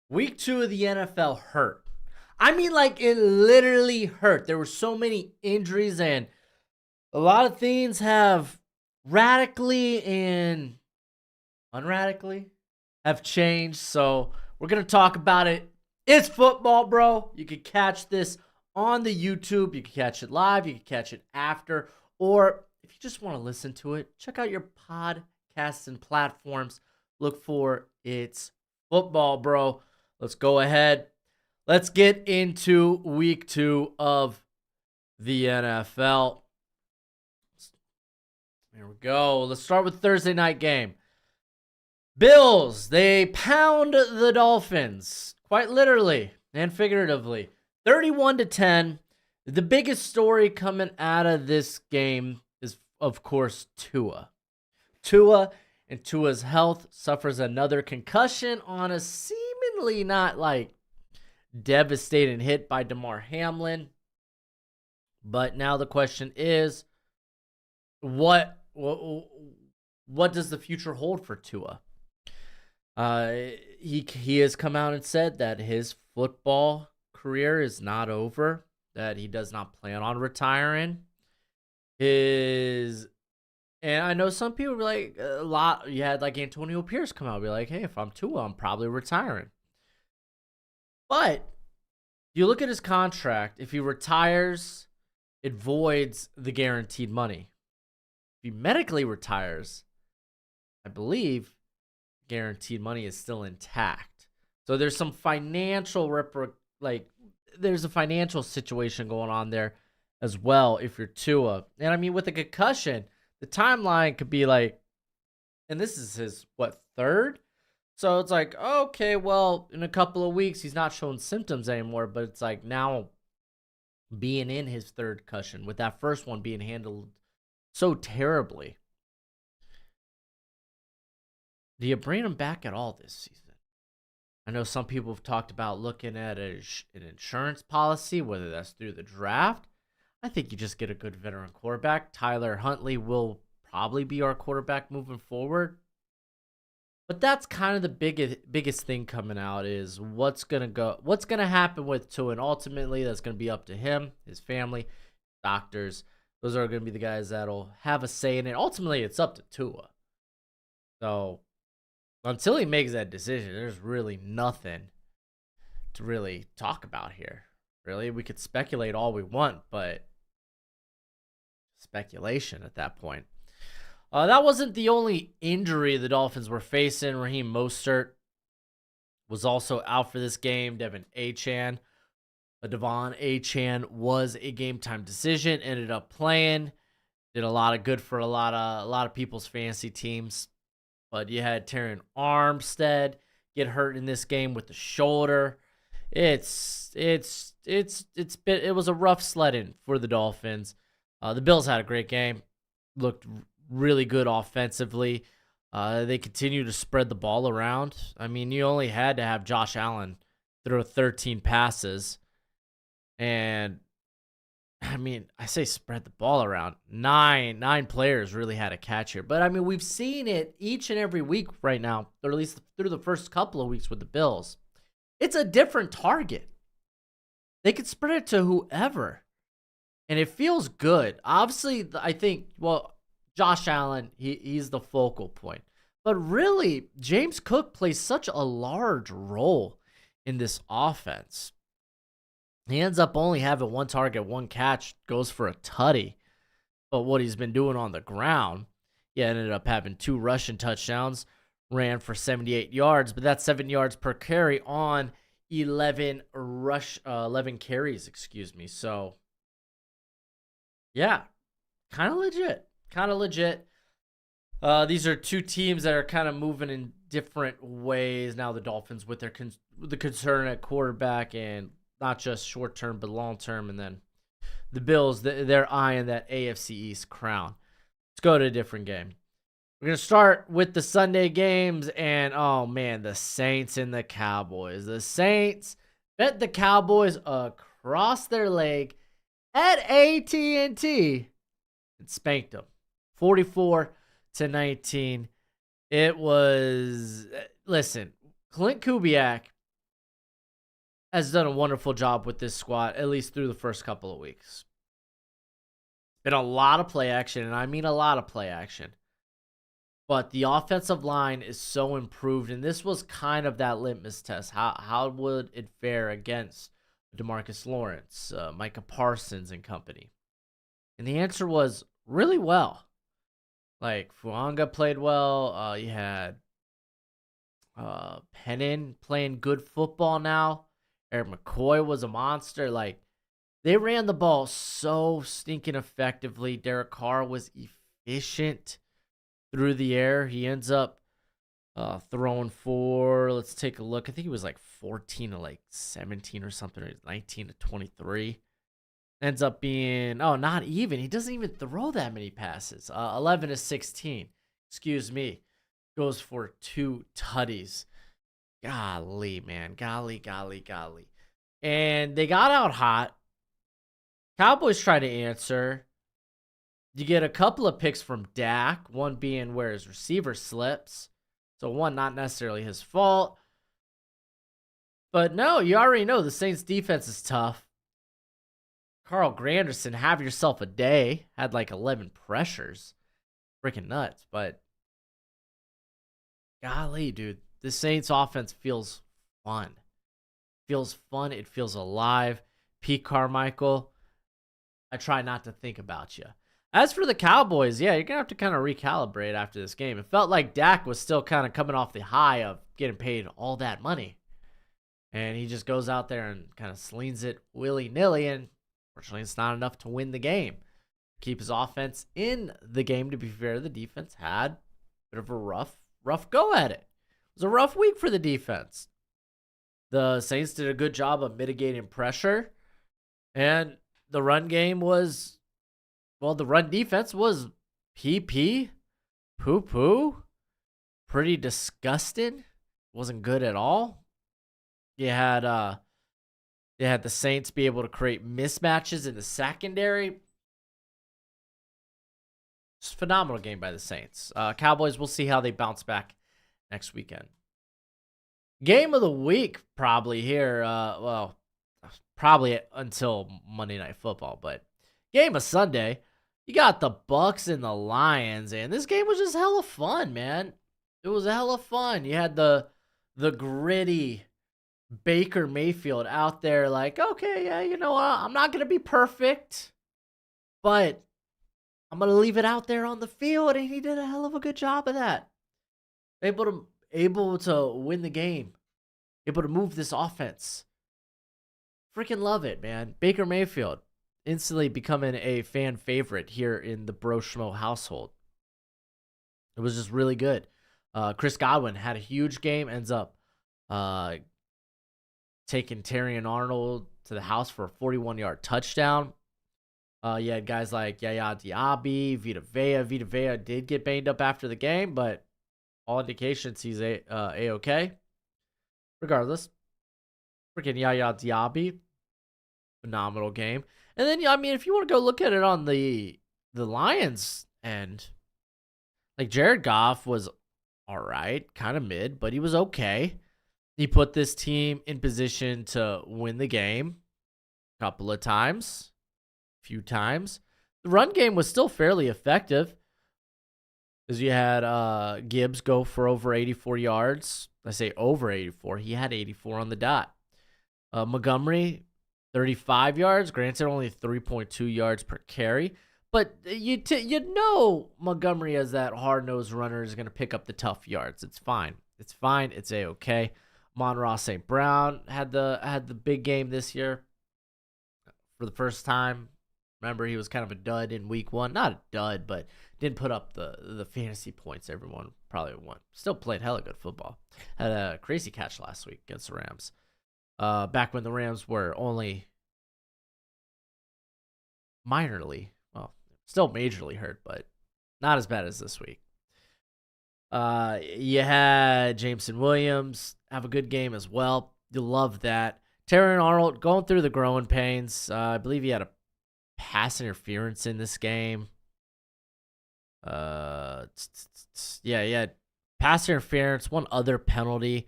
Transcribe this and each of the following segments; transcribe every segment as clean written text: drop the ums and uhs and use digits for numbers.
Week 2 of the NFL hurt. I mean, like, it literally hurt. There were so many injuries, and a lot of things have radically and unradically have changed. So, we're going to talk about it. It's football, bro. You can catch this on the YouTube. You can catch it live. You can catch it after. Or if you just want to listen to it, check out your podcasts and platforms. Look for It's Football, bro. Let's go ahead. Let's get into week 2 of the NFL. Here we go. Let's start with Thursday night game. Bills, they pound the Dolphins, quite literally and figuratively. 31-10. The biggest story coming out of this game is, of course, Tua. Tua and Tua's health suffers another concussion on a seemingly not like devastating hit by Damar Hamlin. But now the question is, what does the future hold for Tua? He has come out and said that his football career is not over, that he does not plan on retiring. And I know some people be like, a lot. You had like Antonio Pierce come out and be like, hey, if I'm Tua, I'm probably retiring. But you look at his contract, if he retires, it voids the guaranteed money. If he medically retires, I believe guaranteed money is still intact. So there's some financial there's a financial situation going on there as well if you're Tua. And I mean, with a concussion, the timeline could be like, and this is his third? So it's like, okay, well, in a couple of weeks, he's not showing symptoms anymore, but it's like now being in his third concussion, with that first one being handled so terribly. Do you bring him back at all this season? I know some people have talked about looking at an insurance policy, whether that's through the draft. I think you just get a good veteran quarterback. Tyler Huntley will probably be our quarterback moving forward. But that's kind of the biggest thing coming out is what's gonna happen with Tua, and ultimately that's gonna be up to him, his family, doctors. Those are gonna be the guys that'll have a say in it. Ultimately, it's up to Tua. So until he makes that decision, there's really nothing to really talk about here. Really, we could speculate all we want, but speculation at that point. That wasn't the only injury the Dolphins were facing. Raheem Mostert was also out for this game. Devon Achane was a game time decision. Ended up playing. Did a lot of good for a lot of people's fantasy teams. But you had Terran Armstead get hurt in this game with the shoulder. It was a rough sledding for the Dolphins. The Bills had a great game. Looked really good offensively. They continue to spread the ball around. I mean, you only had to have Josh Allen throw 13 passes. And I mean, I say spread the ball around. Nine players really had a catch here. But I mean, we've seen it each and every week right now, or at least through the first couple of weeks with the Bills. It's a different target. They could spread it to whoever. And it feels good. Obviously, I think, Josh Allen, he's the focal point. But really, James Cook plays such a large role in this offense. He ends up only having one target, one catch, goes for a tutty. But what he's been doing on the ground, he ended up having 2 rushing touchdowns, ran for 78 yards, but that's 7 yards per carry on 11 carries, So, yeah, kind of legit. These are two teams that are kind of moving in different ways. Now the Dolphins with the concern at quarterback, and not just short term but long term, and then the Bills, they're eyeing that AFC East crown. Let's go to a different game. We're gonna start with the Sunday games, and oh man, the Saints and the Cowboys. The Saints bet the Cowboys across their leg at AT&T and spanked them 44-19. It was, listen, Clint Kubiak has done a wonderful job with this squad, at least through the first couple of weeks. Been a lot of play action, and I mean a lot of play action. But the offensive line is so improved, and this was kind of that litmus test. How would it fare against DeMarcus Lawrence, Micah Parsons, and company? And the answer was really well. Like, Fuanga played well. You had Pennin playing good football now. Eric McCoy was a monster. Like, they ran the ball so stinking effectively. Derek Carr was efficient through the air. He ends up throwing for, let's take a look. I think he was like 14 to like 17 or something, or 19 to 23. Ends up being, not even. He doesn't even throw that many passes. 11 to 16. Excuse me. Goes for 2 tutties. Golly, man. Golly. And they got out hot. Cowboys try to answer. You get a couple of picks from Dak, one being where his receiver slips. So one, not necessarily his fault. But no, you already know the Saints defense is tough. Carl Granderson, have yourself a day. Had like 11 pressures. Freaking nuts. But golly, dude, the Saints offense feels fun. It feels alive. Pete Carmichael, I try not to think about you. As for the Cowboys, yeah, you're going to have to kind of recalibrate after this game. It felt like Dak was still kind of coming off the high of getting paid all that money. And he just goes out there and kind of slings it willy-nilly, and fortunately it's not enough to win the game. Keep his offense in the game. To be fair, the defense had a bit of a rough go at it. It was a rough week for the defense. The Saints did a good job of mitigating pressure, and the run game was, the run defense was poo-poo, pretty disgusting. Wasn't good at all. You had the Saints be able to create mismatches in the secondary. It's a phenomenal game by the Saints. Cowboys, we'll see how they bounce back next weekend. Game of the week, probably here. Probably until Monday Night Football, but game of Sunday. You got the Bucks and the Lions, and this game was just hella fun, man. It was hella fun. You had the gritty Baker Mayfield out there like, okay, yeah, you know what? I'm not going to be perfect, but I'm going to leave it out there on the field, and he did a hell of a good job of that. Able to win the game. Able to move this offense. Freaking love it, man. Baker Mayfield instantly becoming a fan favorite here in the Broshmo household. It was just really good. Chris Godwin had a huge game, ends up taking Terry and Arnold to the house for a 41-yard touchdown. You had guys like Yaya Diaby, Vita Vea. Vita Vea did get banged up after the game, but all indications he's A-okay. Regardless, freaking Yaya Diaby, phenomenal game. And then, I mean, if you want to go look at it on the Lions end, like Jared Goff was all right, kind of mid, but he was okay. He put this team in position to win the game a couple of times, a few times. The run game was still fairly effective, because you had Gibbs go for over 84 yards. I say over 84. He had 84 on the dot. Montgomery, 35 yards. Granted, only 3.2 yards per carry. But you know Montgomery, as that hard-nosed runner, is going to pick up the tough yards. It's fine. It's fine. It's A-okay. Amon-Ra St. Brown had the big game this year for the first time. Remember, he was kind of a dud in week 1. Not a dud, but didn't put up the fantasy points everyone probably want. Still played hella good football. Had a crazy catch last week against the Rams. Back when the Rams were only minorly, still majorly hurt, but not as bad as this week. You had Jameson Williams have a good game as well. You love that. Terry Arnold going through the growing pains. I believe he had a pass interference in this game. Yeah, he had pass interference, one other penalty.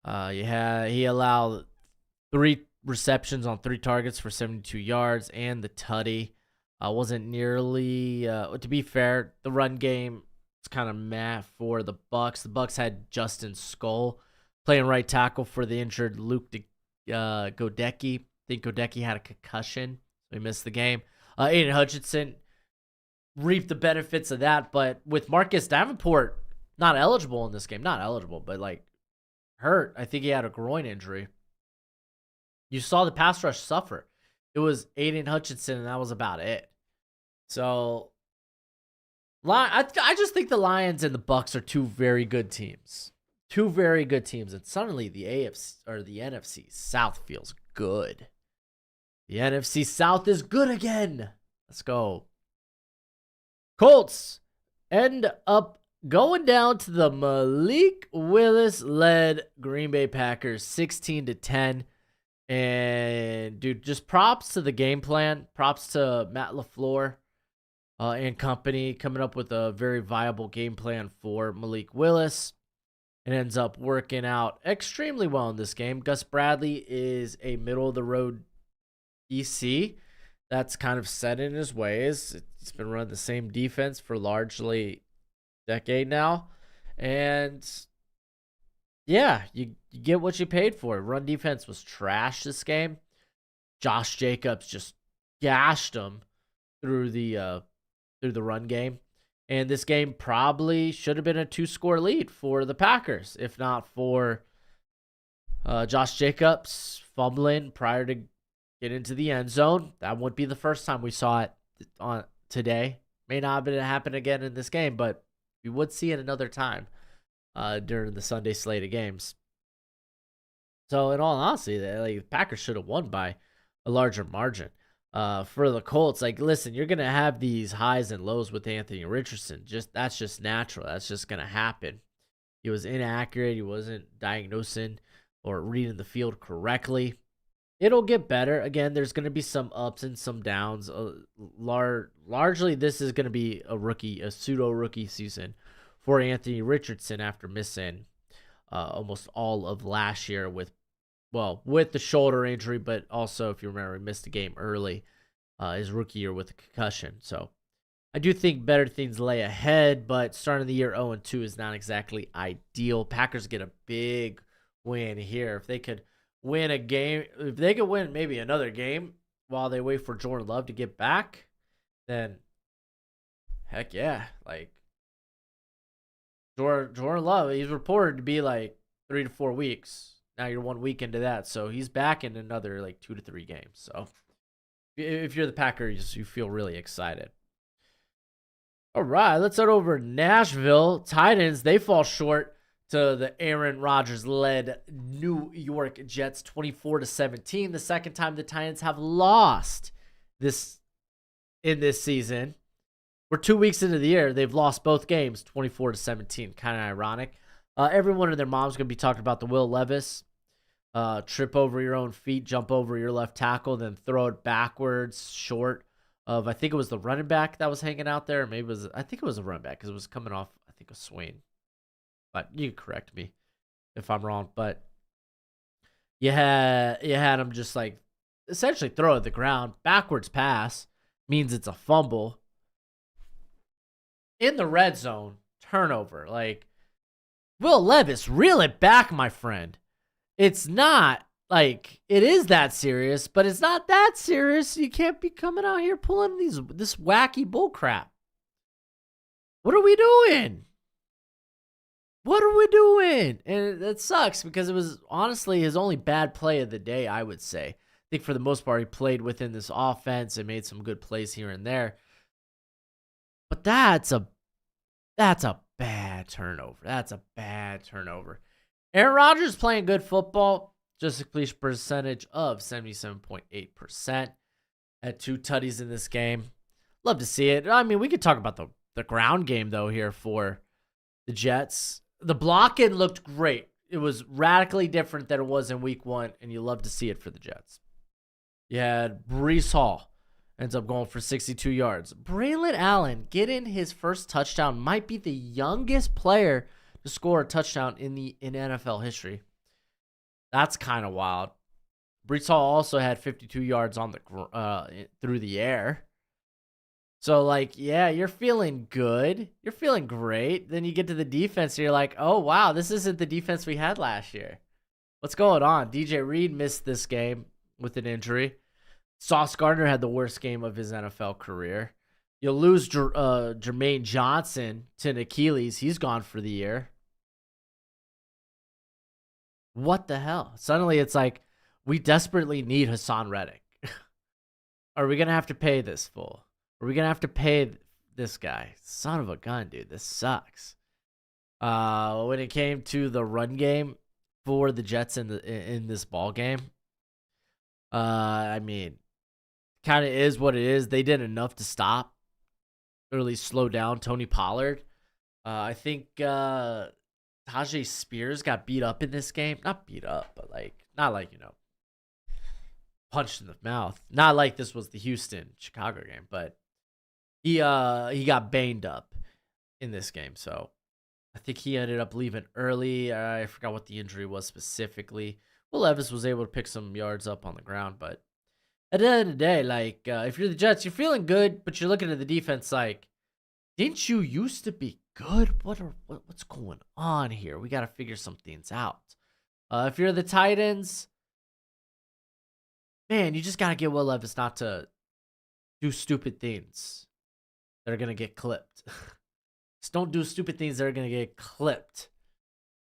He allowed 3 receptions on 3 targets for 72 yards, and the tutty. Wasn't nearly, to be fair, the run game is kind of meh for the Bucks. The Bucks had Justin Skull playing right tackle for the injured Luke Godecki. I think Godecki had a concussion, so he missed the game. Aiden Hutchinson reaped the benefits of that, but with Marcus Davenport not eligible in this game, not eligible, but like hurt. I think he had a groin injury. You saw the pass rush suffer. It was Aiden Hutchinson, and that was about it. So, I just think the Lions and the Bucks are two very good teams. Two very good teams, and suddenly the AFC or the NFC South feels good. The NFC South is good again. Let's go. Colts end up going down to the Malik Willis-led Green Bay Packers 16-10. And, dude, just props to the game plan. Props to Matt LaFleur and company coming up with a very viable game plan for Malik Willis. It ends up working out extremely well in this game. Gus Bradley is a middle-of-the-road EC that's kind of set in his ways. He's been running the same defense for largely a decade now. And yeah, you get what you paid for. Run defense was trash this game. Josh Jacobs just gashed him through the run game. And this game probably should have been a 2-score lead for the Packers, if not for Josh Jacobs fumbling prior to get into the end zone. That wouldn't be the first time we saw it on today. May not have happened again in this game, but we would see it another time during the Sunday slate of games. So in all honesty, the Packers should have won by a larger margin. For the Colts, listen, you're gonna have these highs and lows with Anthony Richardson. That's just natural. That's just gonna happen. He was inaccurate. He wasn't diagnosing or reading the field correctly. It'll get better. Again, there's gonna be some ups and some downs. Largely, this is gonna be a pseudo rookie season for Anthony Richardson after missing almost all of last year with the shoulder injury, but also, if you remember, he missed a game early his rookie year with a concussion. So I do think better things lay ahead, but starting the year 0-2 is not exactly ideal. Packers get a big win here. If they could win a game, if they could win maybe another game while they wait for Jordan Love to get back, then heck yeah. Jordan Love, he's reported to be 3 to 4 weeks. Now you're 1 week into that, so he's back in another 2 to 3 games. So if you're the Packers, you feel really excited. All right, let's head over to Nashville. Titans, they fall short to the Aaron Rodgers-led New York Jets 24-17. The second time the Titans have lost in this season. We're 2 weeks into the year. They've lost both games 24-17. Kind of ironic. Everyone and their mom's going to be talking about the Will Levis. Trip over your own feet, jump over your left tackle, then throw it backwards, short of, I think it was the running back that was hanging out there. Maybe I think it was a running back because it was coming off, I think, a swing. But you can correct me if I'm wrong. But you had him just essentially throw it at the ground. Backwards pass means it's a fumble. In the red zone, turnover. Will Levis, reel it back, my friend. It's not it is that serious, but it's not that serious. You can't be coming out here pulling this wacky bull crap. What are we doing? What are we doing? And it sucks because it was honestly his only bad play of the day, I would say. I think for the most part, he played within this offense and made some good plays here and there. But that's a bad turnover. That's a bad turnover. Aaron Rodgers playing good football. Just a completion percentage of 77.8%. Had 2 tutties in this game. Love to see it. I mean, we could talk about the ground game, though, here for the Jets. The blocking looked great. It was radically different than it was in week 1, and you love to see it for the Jets. You had Breece Hall. Ends up going for 62 yards. Braylon Allen getting his first touchdown. Might be the youngest player to score a touchdown in NFL history. That's kind of wild. Brees Hall also had 52 yards on the through the air. So, like, yeah, you're feeling good. You're feeling great. Then you get to the defense, and you're like, oh, wow, this isn't the defense we had last year. What's going on? DJ Reed missed this game with an injury. Sauce Gardner had the worst game of his NFL career. You'll lose Jermaine Johnson to an Achilles. He's gone for the year. What the hell? Suddenly it's like, we desperately need Hassan Reddick. Are we going to have to pay this fool? Are we going to have to pay this guy? Son of a gun, dude. This sucks. When it came to the run game for the Jets in this ball game, I mean, kind of is what it is. They did enough to stop, or at least slow down Tony Pollard. I think Tajay Spears got beat up in this game. Not beat up, but not like, punched in the mouth. Not like this was the Houston-Chicago game, but he got banged up in this game. So I think he ended up leaving early. I forgot what the injury was specifically. Will Levis was able to pick some yards up on the ground, but at the end of the day, if you're the Jets, you're feeling good, but you're looking at the defense like, didn't you used to be good? What's going on here? We got to figure some things out. If you're the Titans, man, you just got to get Will Levis not to do stupid things that are going to get clipped. Just don't do stupid things that are going to get clipped.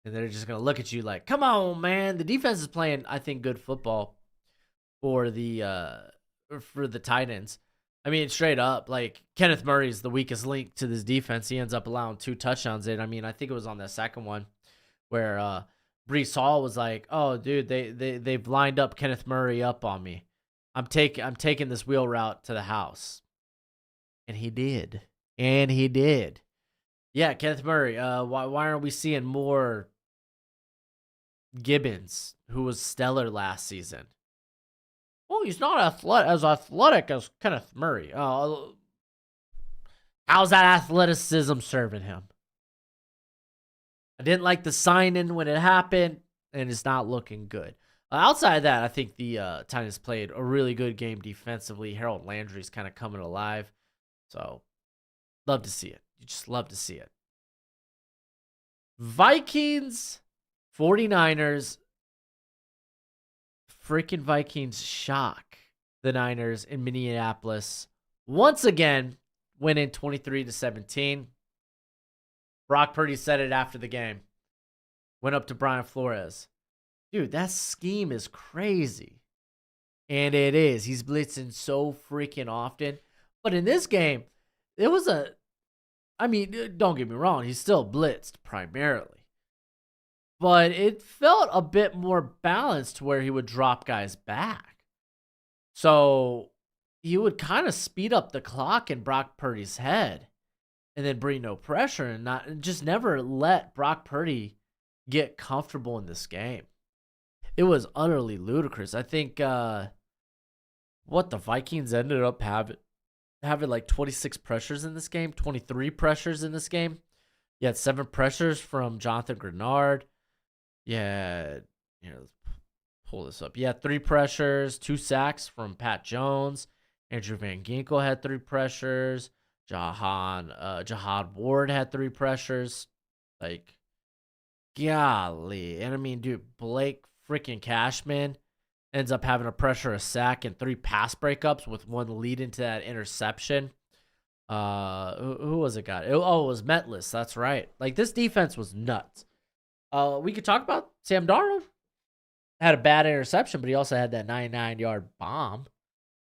And they're just going to look at you like, come on, man. The defense is playing, I think, good football for the Titans. I mean, straight up, Kenneth Murray is the weakest link to this defense. He ends up allowing 2 touchdowns in. I mean, I think it was on that second one where Brees Hall was like, "Oh, dude, they've lined up Kenneth Murray up on me. I'm taking this wheel route to the house," and he did. Yeah, Kenneth Murray. Why aren't we seeing more Gibbons, who was stellar last season? Well, he's not as athletic as Kenneth Murray. How's that athleticism serving him? I didn't like the signing when it happened, and it's not looking good. Outside of that, I think the Titans played a really good game defensively. Harold Landry's kind of coming alive. So, love to see it. You just love to see it. Vikings, 49ers. Freaking Vikings shock the Niners in Minneapolis. Once again, winning 23-17. Brock Purdy said it after the game. Went up to Brian Flores. Dude, that scheme is crazy. And it is. He's blitzing so freaking often. But in this game, it was don't get me wrong. He still blitzed primarily. But it felt a bit more balanced where he would drop guys back. So he would kind of speed up the clock in Brock Purdy's head and then bring no pressure and just never let Brock Purdy get comfortable in this game. It was utterly ludicrous. I think the Vikings ended up having 26 pressures in this game, 23 pressures in this game. You had 7 pressures from Jonathan Grenard. Yeah, let's pull this up. Yeah, 3 pressures, 2 sacks from Pat Jones. Andrew Van Ginkel had 3 pressures. Jahad Ward had 3 pressures. Golly. And I mean, dude, Blake freaking Cashman ends up having a pressure, a sack, and 3 pass breakups with one lead into that interception. Who was it got? It was Metlis. That's right. This defense was nuts. We could talk about Sam Darnold. Had a bad interception, but he also had that 99-yard bomb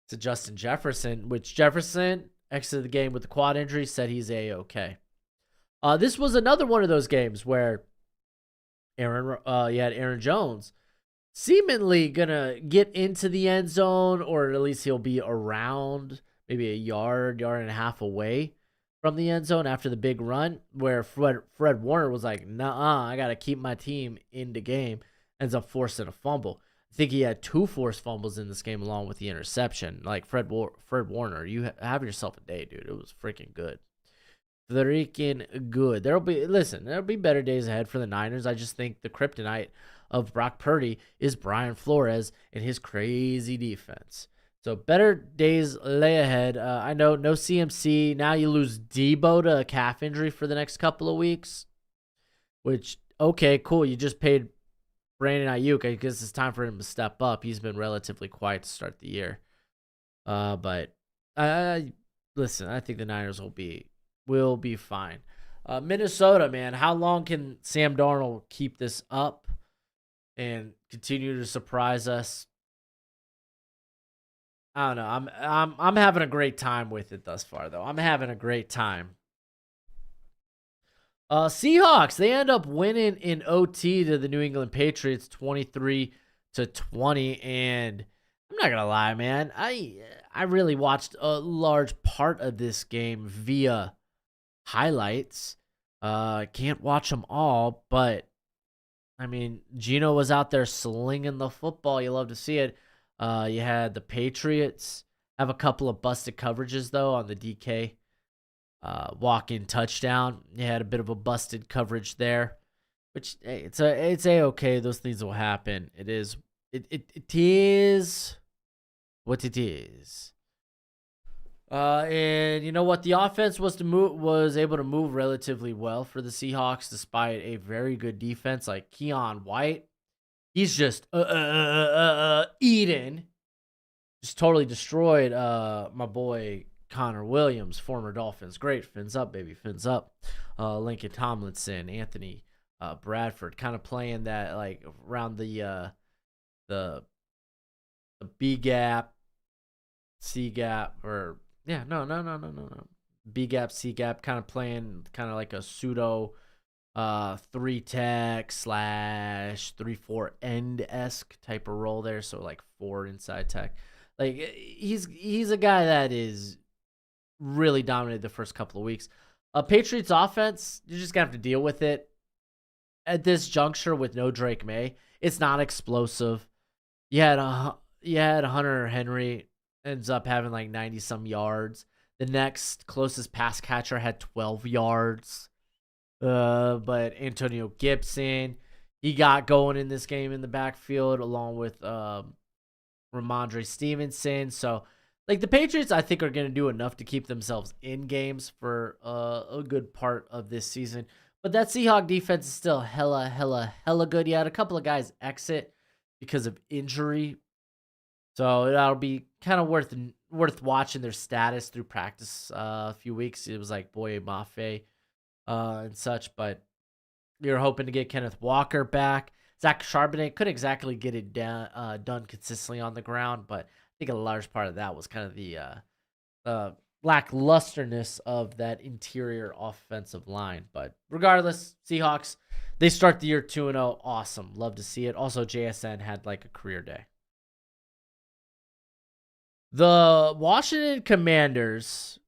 to Justin Jefferson, which Jefferson exited the game with the quad injury, said he's A-okay. This was another one of those games where you had Aaron Jones seemingly going to get into the end zone, or at least he'll be around maybe a yard and a half away from the end zone after the big run, where Fred Warner was like, "Nuh-uh, I got to keep my team in the game." Ends up forcing a fumble. I think he had 2 forced fumbles in this game along with the interception. Fred Warner, you have yourself a day, dude. It was freaking good. Freaking good. There'll be better days ahead for the Niners. I just think the kryptonite of Brock Purdy is Brian Flores and his crazy defense. So better days lay ahead. I know no CMC. Now you lose Debo to a calf injury for the next couple of weeks, which, okay, cool. You just paid Brandon Ayuk. I guess it's time for him to step up. He's been relatively quiet to start the year. But listen, I think the Niners will be fine. Minnesota, man, how long can Sam Darnold keep this up and continue to surprise us? I don't know. I'm having a great time with it thus far, though. I'm having a great time. Seahawks, they end up winning in OT to the New England Patriots 23-20, and I'm not gonna lie, man. I really watched a large part of this game via highlights. Can't watch them all, but I mean, Gino was out there slinging the football. You love to see it. You had the Patriots have a couple of busted coverages though on the DK walk-in touchdown. You had a bit of a busted coverage there, which hey, it's a-okay. Those things will happen. It is what it is. And you know what? The offense was able to move relatively well for the Seahawks, despite a very good defense like Keon White. He's just eating. Just totally destroyed my boy Connor Williams, former Dolphins. Great. Fins up, baby. Fins up. Lincoln Tomlinson, Anthony Bradford, kind of playing that like around the B gap, C gap, or yeah, no. B gap, C gap, kind of playing kind of like a pseudo 3-tech / 3-4 end-esque type of role there. So like 4 inside tech. Like he's a guy that is really dominated the first couple of weeks. Patriots offense, you're just gonna have to deal with it at this juncture with no Drake May. It's not explosive. You had Hunter Henry ends up having like 90 some yards. The next closest pass catcher had 12 yards. But Antonio Gibson, he got going in this game in the backfield along with Ramondre Stevenson. So like the Patriots, I think, are going to do enough to keep themselves in games for a good part of this season. But that Seahawk defense is still hella good. You had a couple of guys exit because of injury. So that'll be kind of worth watching their status through practice a few weeks. It was like Boye Mafe and such. But you're hoping to get Kenneth Walker back. Zach Charbonnet couldn't exactly get it done consistently on the ground, but I think a large part of that was kind of the lacklusterness of that interior offensive line. But regardless, Seahawks, they start the year 2-0. Awesome. Love to see it. Also, JSN had like a career day. The Washington Commanders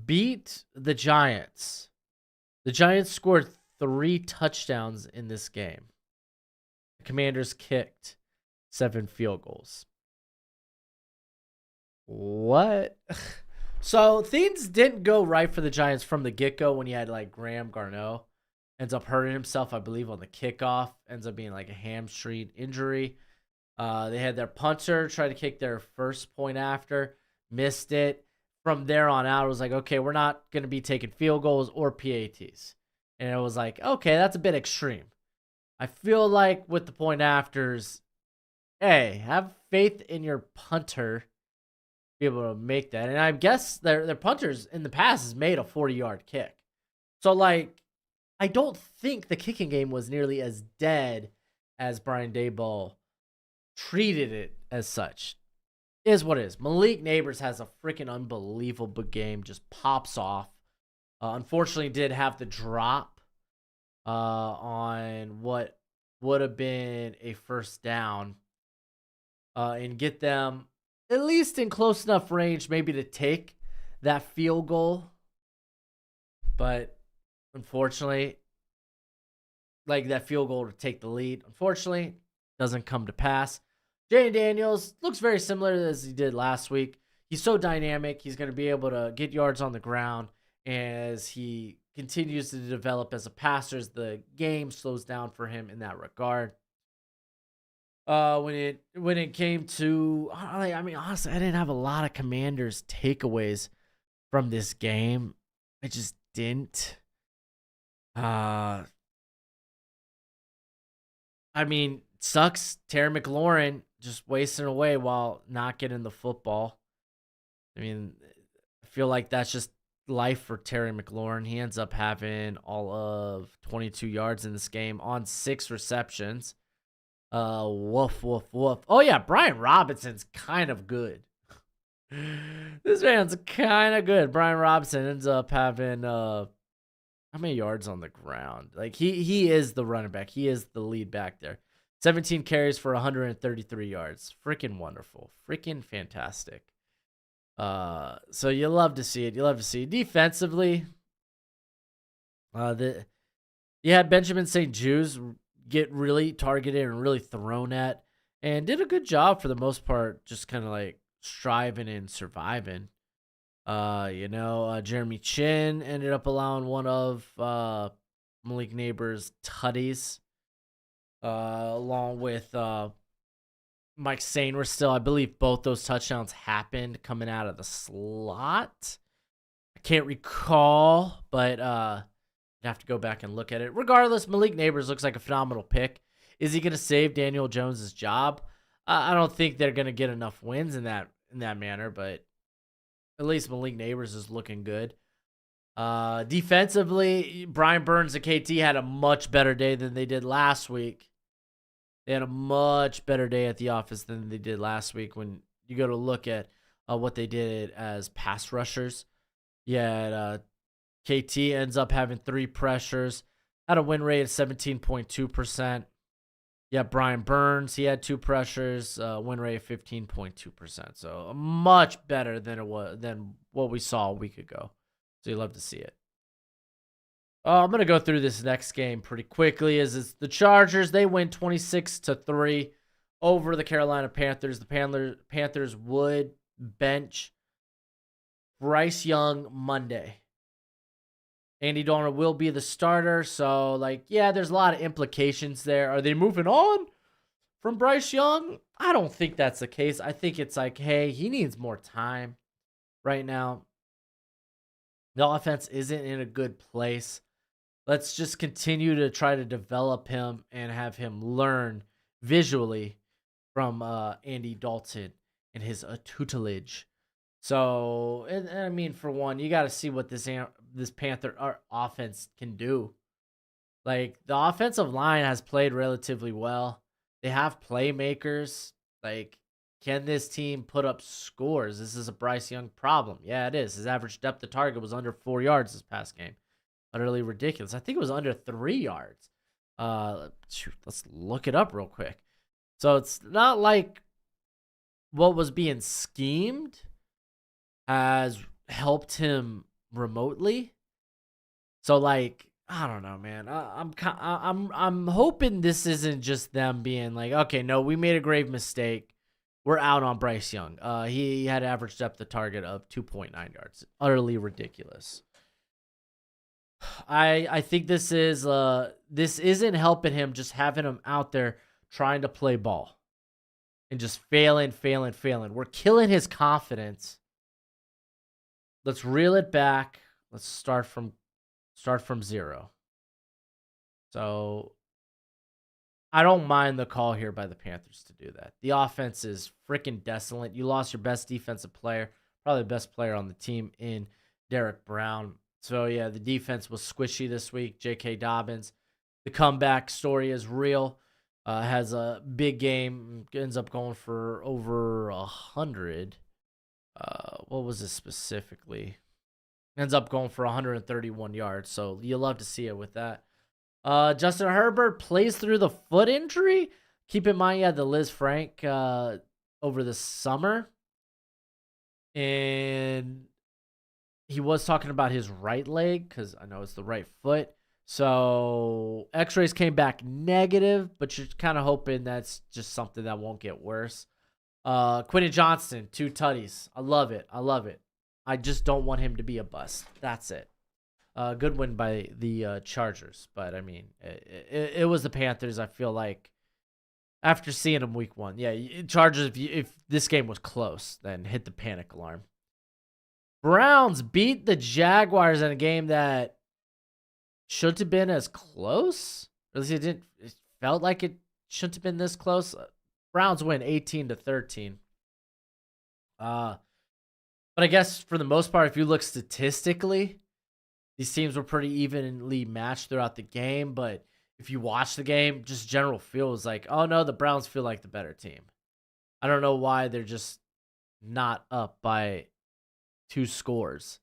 beat the Giants. The Giants scored 3 touchdowns in this game. The Commanders kicked 7 field goals. What? So things didn't go right for the Giants from the get-go when you had like Graham Garneau. Ends up hurting himself, I believe, on the kickoff. Ends up being like a hamstring injury. They had their punter try to kick their first point after. Missed it. From there on out, it was like, okay, we're not going to be taking field goals or PATs. And it was like, okay, that's a bit extreme. I feel like with the point afters, hey, have faith in your punter to be able to make that. And I guess their punters in the past has made a 40-yard kick. So, like, I don't think the kicking game was nearly as dead as Brian Daboll treated it as such. Is what it is. Malik Neighbors has a freaking unbelievable game. Just pops off. Unfortunately, did have the drop on what would have been a first down and get them at least in close enough range maybe to take that field goal. But unfortunately, like that field goal to take the lead, unfortunately, doesn't come to pass. Jayden Daniels looks very similar as he did last week. He's so dynamic. He's going to be able to get yards on the ground as he continues to develop as a passer as the game slows down for him in that regard. When it came to, I mean, honestly, I didn't have a lot of Commanders takeaways from this game. I just didn't. Uh, I mean, sucks. Terry McLaurin just wasting away while not getting the football. I mean, I feel like that's just life for Terry McLaurin. He ends up having all of 22 yards in this game on 6 receptions. Woof, woof, woof. Oh, yeah, Brian Robinson's kind of good. This man's kind of good. Brian Robinson ends up having how many yards on the ground? Like he is the running back. He is the lead back there. 17 carries for 133 yards. Freaking wonderful. Freaking fantastic. So you love to see it. You love to see it. Defensively, you had Benjamin St. Juice get really targeted and really thrown at, and did a good job for the most part, just kind of like striving and surviving. Jeremy Chin ended up allowing one of Malik Neighbors' tutties, along with Mike Sainristil still. I believe both those touchdowns happened coming out of the slot. I can't recall, but I'd have to go back and look at it. Regardless, Malik Neighbors looks like a phenomenal pick. Is he going to save Daniel Jones's job? I don't think they're going to get enough wins in that manner, but at least Malik Neighbors is looking good. Defensively, Brian Burns and KT had a much better day than they did last week. They had a much better day at the office than they did last week when you go to look at what they did as pass rushers. Yeah, KT ends up having 3 pressures, had a win rate of 17.2%. Yeah, Brian Burns, he had 2 pressures, win rate of 15.2%. So much better than what we saw a week ago. So you love to see it. I'm gonna go through this next game pretty quickly. It's the Chargers. They win 26-3 over the Carolina Panthers. The Panthers would bench Bryce Young Monday. Andy Dalton will be the starter. So, there's a lot of implications there. Are they moving on from Bryce Young? I don't think that's the case. I think it's like, hey, he needs more time right now. The offense isn't in a good place. Let's just continue to try to develop him and have him learn visually from Andy Dalton and his tutelage. So, and I mean, for one, you got to see what this Panther offense can do. Like, the offensive line has played relatively well. They have playmakers. Like, can this team put up scores? This is a Bryce Young problem. Yeah, it is. His average depth of target was under 4 yards this past game. Utterly ridiculous. I think it was under 3 yards. Let's look it up real quick. So it's not like what was being schemed has helped him remotely. So I don't know, man. I'm hoping this isn't just them being like, okay, no, we made a grave mistake. We're out on Bryce Young. He had an average depth of target of 2.9 yards. Utterly ridiculous. I think this isn't helping him, just having him out there trying to play ball and just failing. We're killing his confidence. Let's reel it back. Let's start from zero. So I don't mind the call here by the Panthers to do that. The offense is freaking desolate. You lost your best defensive player, probably the best player on the team in Derek Brown. So, yeah, the defense was squishy this week. J.K. Dobbins. The comeback story is real. Has a big game. Ends up going for over 100. What was it specifically? Ends up going for 131 yards. So, you'll love to see it with that. Justin Herbert plays through the foot injury. Keep in mind, you had the Liz Frank over the summer. And he was talking about his right leg because I know it's the right foot. So x-rays came back negative, but you're kind of hoping that's just something that won't get worse. Quentin Johnston, 2 tutties. I love it. I just don't want him to be a bust. That's it. Good win by the Chargers, but I mean, it was the Panthers. I feel like after seeing them week 1, yeah, Chargers. If this game was close, then hit the panic alarm. Browns beat the Jaguars in a game that shouldn't have been as close. At least it didn't. It felt like it shouldn't have been this close. Browns win 18-13. But I guess for the most part, if you look statistically, these teams were pretty evenly matched throughout the game. But if you watch the game, just general feel was like, oh no, the Browns feel like the better team. I don't know why they're just not up by 2 scores.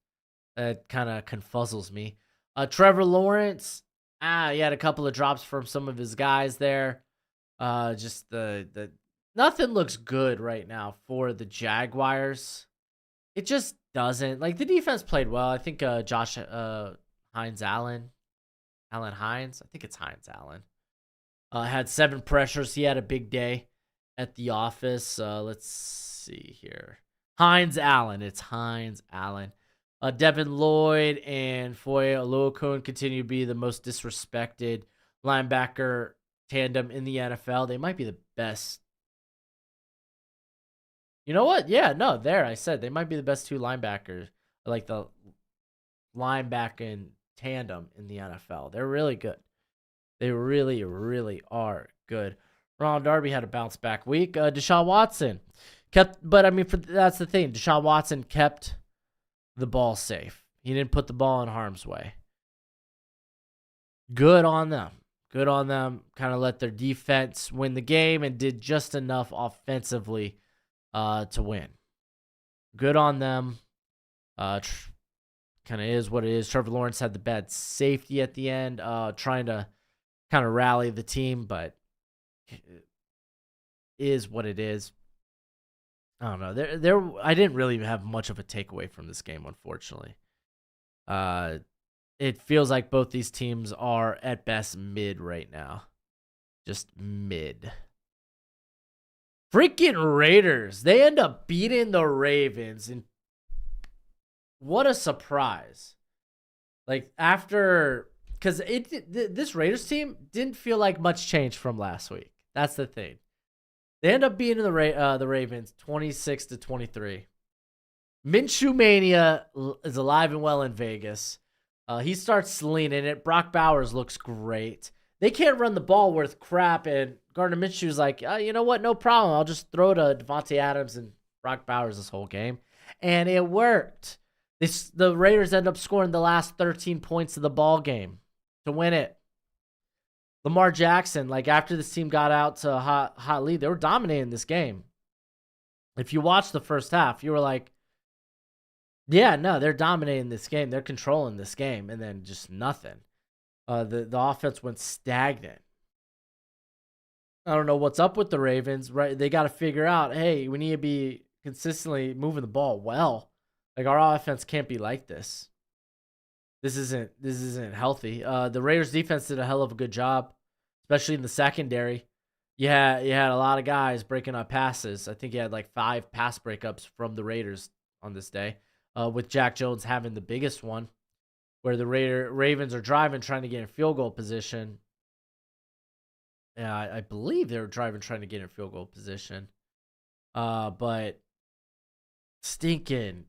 That kind of confuzzles me. Trevor Lawrence, he had a couple of drops from some of his guys there. Just the nothing looks good right now for the Jaguars. It just doesn't. Like, the defense played well. I think Josh Hines Allen Hines, I think it's Hines Allen, had 7 pressures. He had a big day at the office. Let's see here. Hines Allen. It's Hines Allen. Devin Lloyd and Foye Oluokun continue to be the most disrespected linebacker tandem in the NFL. They might be the best. You know what? Yeah, no, there I said they might be the best 2 linebackers, like the linebacking tandem in the NFL. They're really good. They really, really are good. Ronald Darby had a bounce back week. Deshaun Watson but I mean, that's the thing. Deshaun Watson kept the ball safe. He didn't put the ball in harm's way. Good on them. Good on them. Kind of let their defense win the game and did just enough offensively to win. Good on them. Kind of is what it is. Trevor Lawrence had the bad safety at the end, trying to kind of rally the team, but it is what it is. I don't know. I didn't really have much of a takeaway from this game, unfortunately. It feels like both these teams are at best mid right now. Just mid. Freaking Raiders. They end up beating the Ravens. And what a surprise. Like, because this Raiders team didn't feel like much change from last week. That's the thing. They end up beating the Ravens 26-23. Minshew Mania is alive and well in Vegas. He starts leaning it. Brock Bowers looks great. They can't run the ball worth crap, and Gardner Minshew's like, you know what? No problem. I'll just throw to Devontae Adams and Brock Bowers this whole game. And it worked. The Raiders end up scoring the last 13 points of the ball game to win it. Lamar Jackson, like, after this team got out to a hot lead, they were dominating this game. If you watched the first half, you were like, yeah, no, they're dominating this game. They're controlling this game. And then just nothing. The offense went stagnant. I don't know what's up with the Ravens, right? They got to figure out, hey, we need to be consistently moving the ball well. Like, our offense can't be like this. This isn't healthy. The Raiders defense did a hell of a good job, especially in the secondary. You had a lot of guys breaking up passes. I think you had like 5 pass breakups from the Raiders on this day, with Jack Jones having the biggest one, where the Ravens are driving, trying to get in field goal position. Yeah, I believe they were driving, trying to get in field goal position. But stinking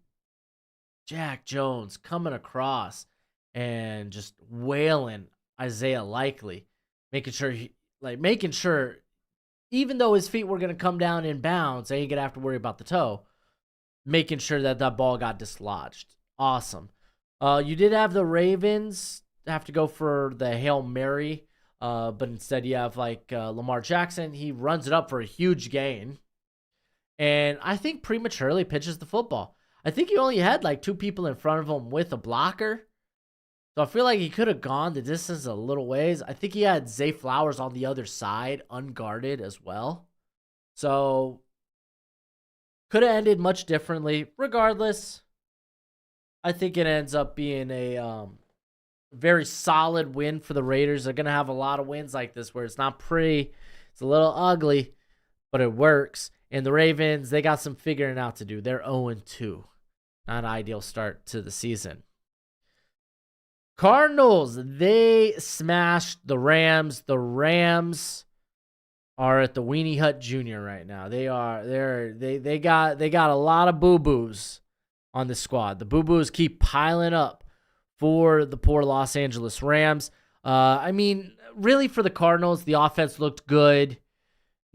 Jack Jones coming across and just wailing Isaiah Likely, making sure even though his feet were going to come down in bounds, they ain't going to have to worry about the toe, making sure that ball got dislodged. Awesome. You did have the Ravens have to go for the Hail Mary, but instead you have Lamar Jackson. He runs it up for a huge gain, and I think prematurely pitches the football. I think he only had like 2 people in front of him with a blocker. So I feel like he could have gone the distance a little ways. I think he had Zay Flowers on the other side, unguarded as well. So could have ended much differently. Regardless, I think it ends up being a very solid win for the Raiders. They're going to have a lot of wins like this where it's not pretty. It's a little ugly, but it works. And the Ravens, they got some figuring out to do. They're 0-2. Not an ideal start to the season. Cardinals, they smashed the Rams. The Rams are at the Weenie Hut Jr. right now. They got a lot of boo-boos on the squad. The boo-boos keep piling up for the poor Los Angeles Rams. I mean, really for the Cardinals, the offense looked good.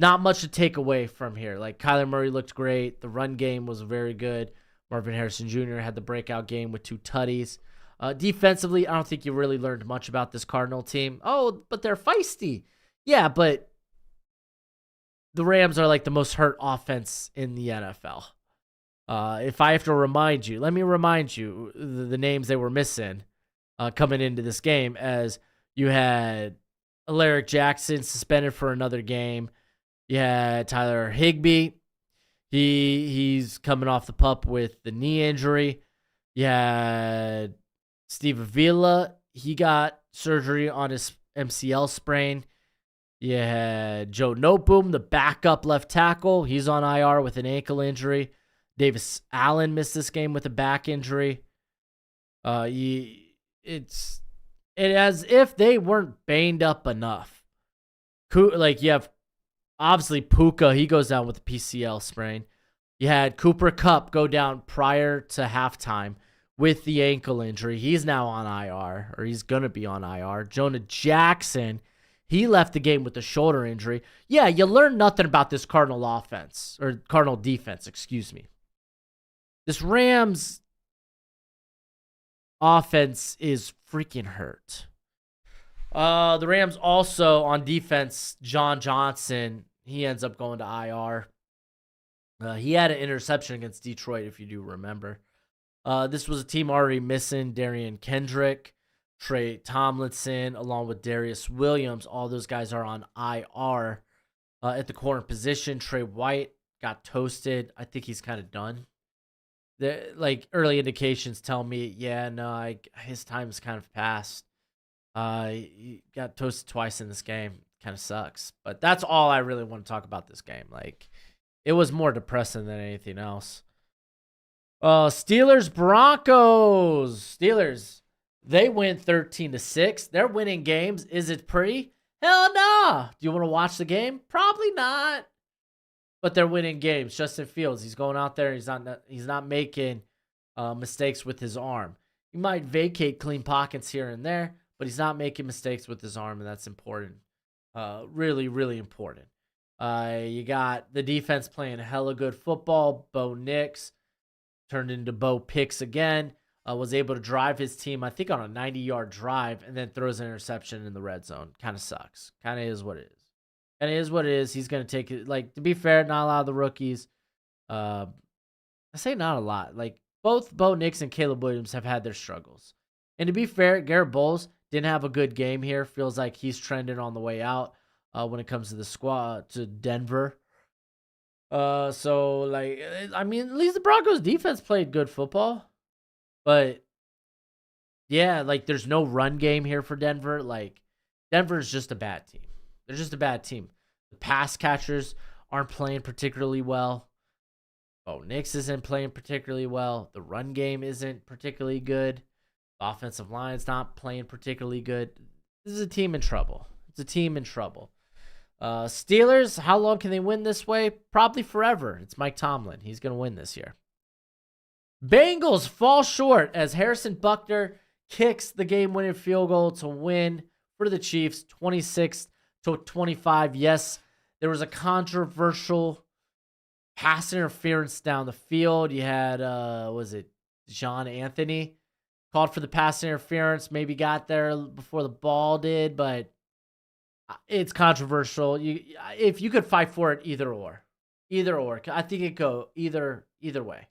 Not much to take away from here. Like, Kyler Murray looked great. The run game was very good. Marvin Harrison Jr. had the breakout game with 2 tutties. Defensively, I don't think you really learned much about this Cardinal team. Oh, but they're feisty. Yeah, but the Rams are like the most hurt offense in the NFL. If I have to remind you, let me remind you the names they were missing coming into this game, as you had Alaric Jackson suspended for another game. You had Tyler Higbee. He's coming off the pup with the knee injury. You had Steve Avila. He got surgery on his MCL sprain. You had Joe Noteboom, the backup left tackle. He's on IR with an ankle injury. Davis Allen missed this game with a back injury. It's as if they weren't banged up enough. Like, you have obviously Puka, he goes down with a PCL sprain. You had Cooper Kupp go down prior to halftime with the ankle injury. He's now on IR, or he's going to be on IR. Jonah Jackson, he left the game with a shoulder injury. Yeah, you learn nothing about this Cardinal offense, or Cardinal defense, excuse me. This Rams offense is freaking hurt. The Rams also on defense, John Johnson, he ends up going to IR. He had an interception against Detroit, if you do remember. This was a team already missing Darian Kendrick, Trey Tomlinson, along with Darius Williams. All those guys are on IR. At the corner position, Trey White got toasted. I think he's kind of done. Early indications tell me, his time's kind of passed. He got toasted twice in this game. Kind of sucks. But that's all I really want to talk about this game. Like, it was more depressing than anything else. Steelers Broncos. Steelers, they win 13-6. They're winning games. Is it pretty? Hell no. Do you want to watch the game? Probably not. But they're winning games. Justin Fields, he's going out there. He's not making mistakes with his arm. He might vacate clean pockets here and there, but he's not making mistakes with his arm, and that's important. Really, really important. You got the defense playing hella good football. Bo Nix turned into Bo Picks again. Was able to drive his team, I think, on a 90-yard drive, and then throws an interception in the red zone. Kind of sucks. Kind of is what it is. And it is what it is. He's going to take it. Like, to be fair, not a lot of the rookies. I say not a lot. Like, both Bo Nix and Caleb Williams have had their struggles. And to be fair, Garrett Bowles didn't have a good game here. Feels like he's trending on the way out when it comes to the squad, to Denver. At least the Broncos defense played good football. But, yeah, there's no run game here for Denver. Denver's just a bad team. They're just a bad team. The pass catchers aren't playing particularly well. Bo Nix isn't playing particularly well. The run game isn't particularly good. The offensive line's not playing particularly good. This is a team in trouble. It's a team in trouble. Steelers, how long can they win this way? Probably forever. It's Mike Tomlin. He's going to win this year. Bengals fall short as Harrison Buckner kicks the game-winning field goal to win for the Chiefs, 26-25. Yes, there was a controversial pass interference down the field. You had, John Anthony called for the pass interference, maybe got there before the ball did, but it's controversial. If you could fight for it, either or. I think it go either way.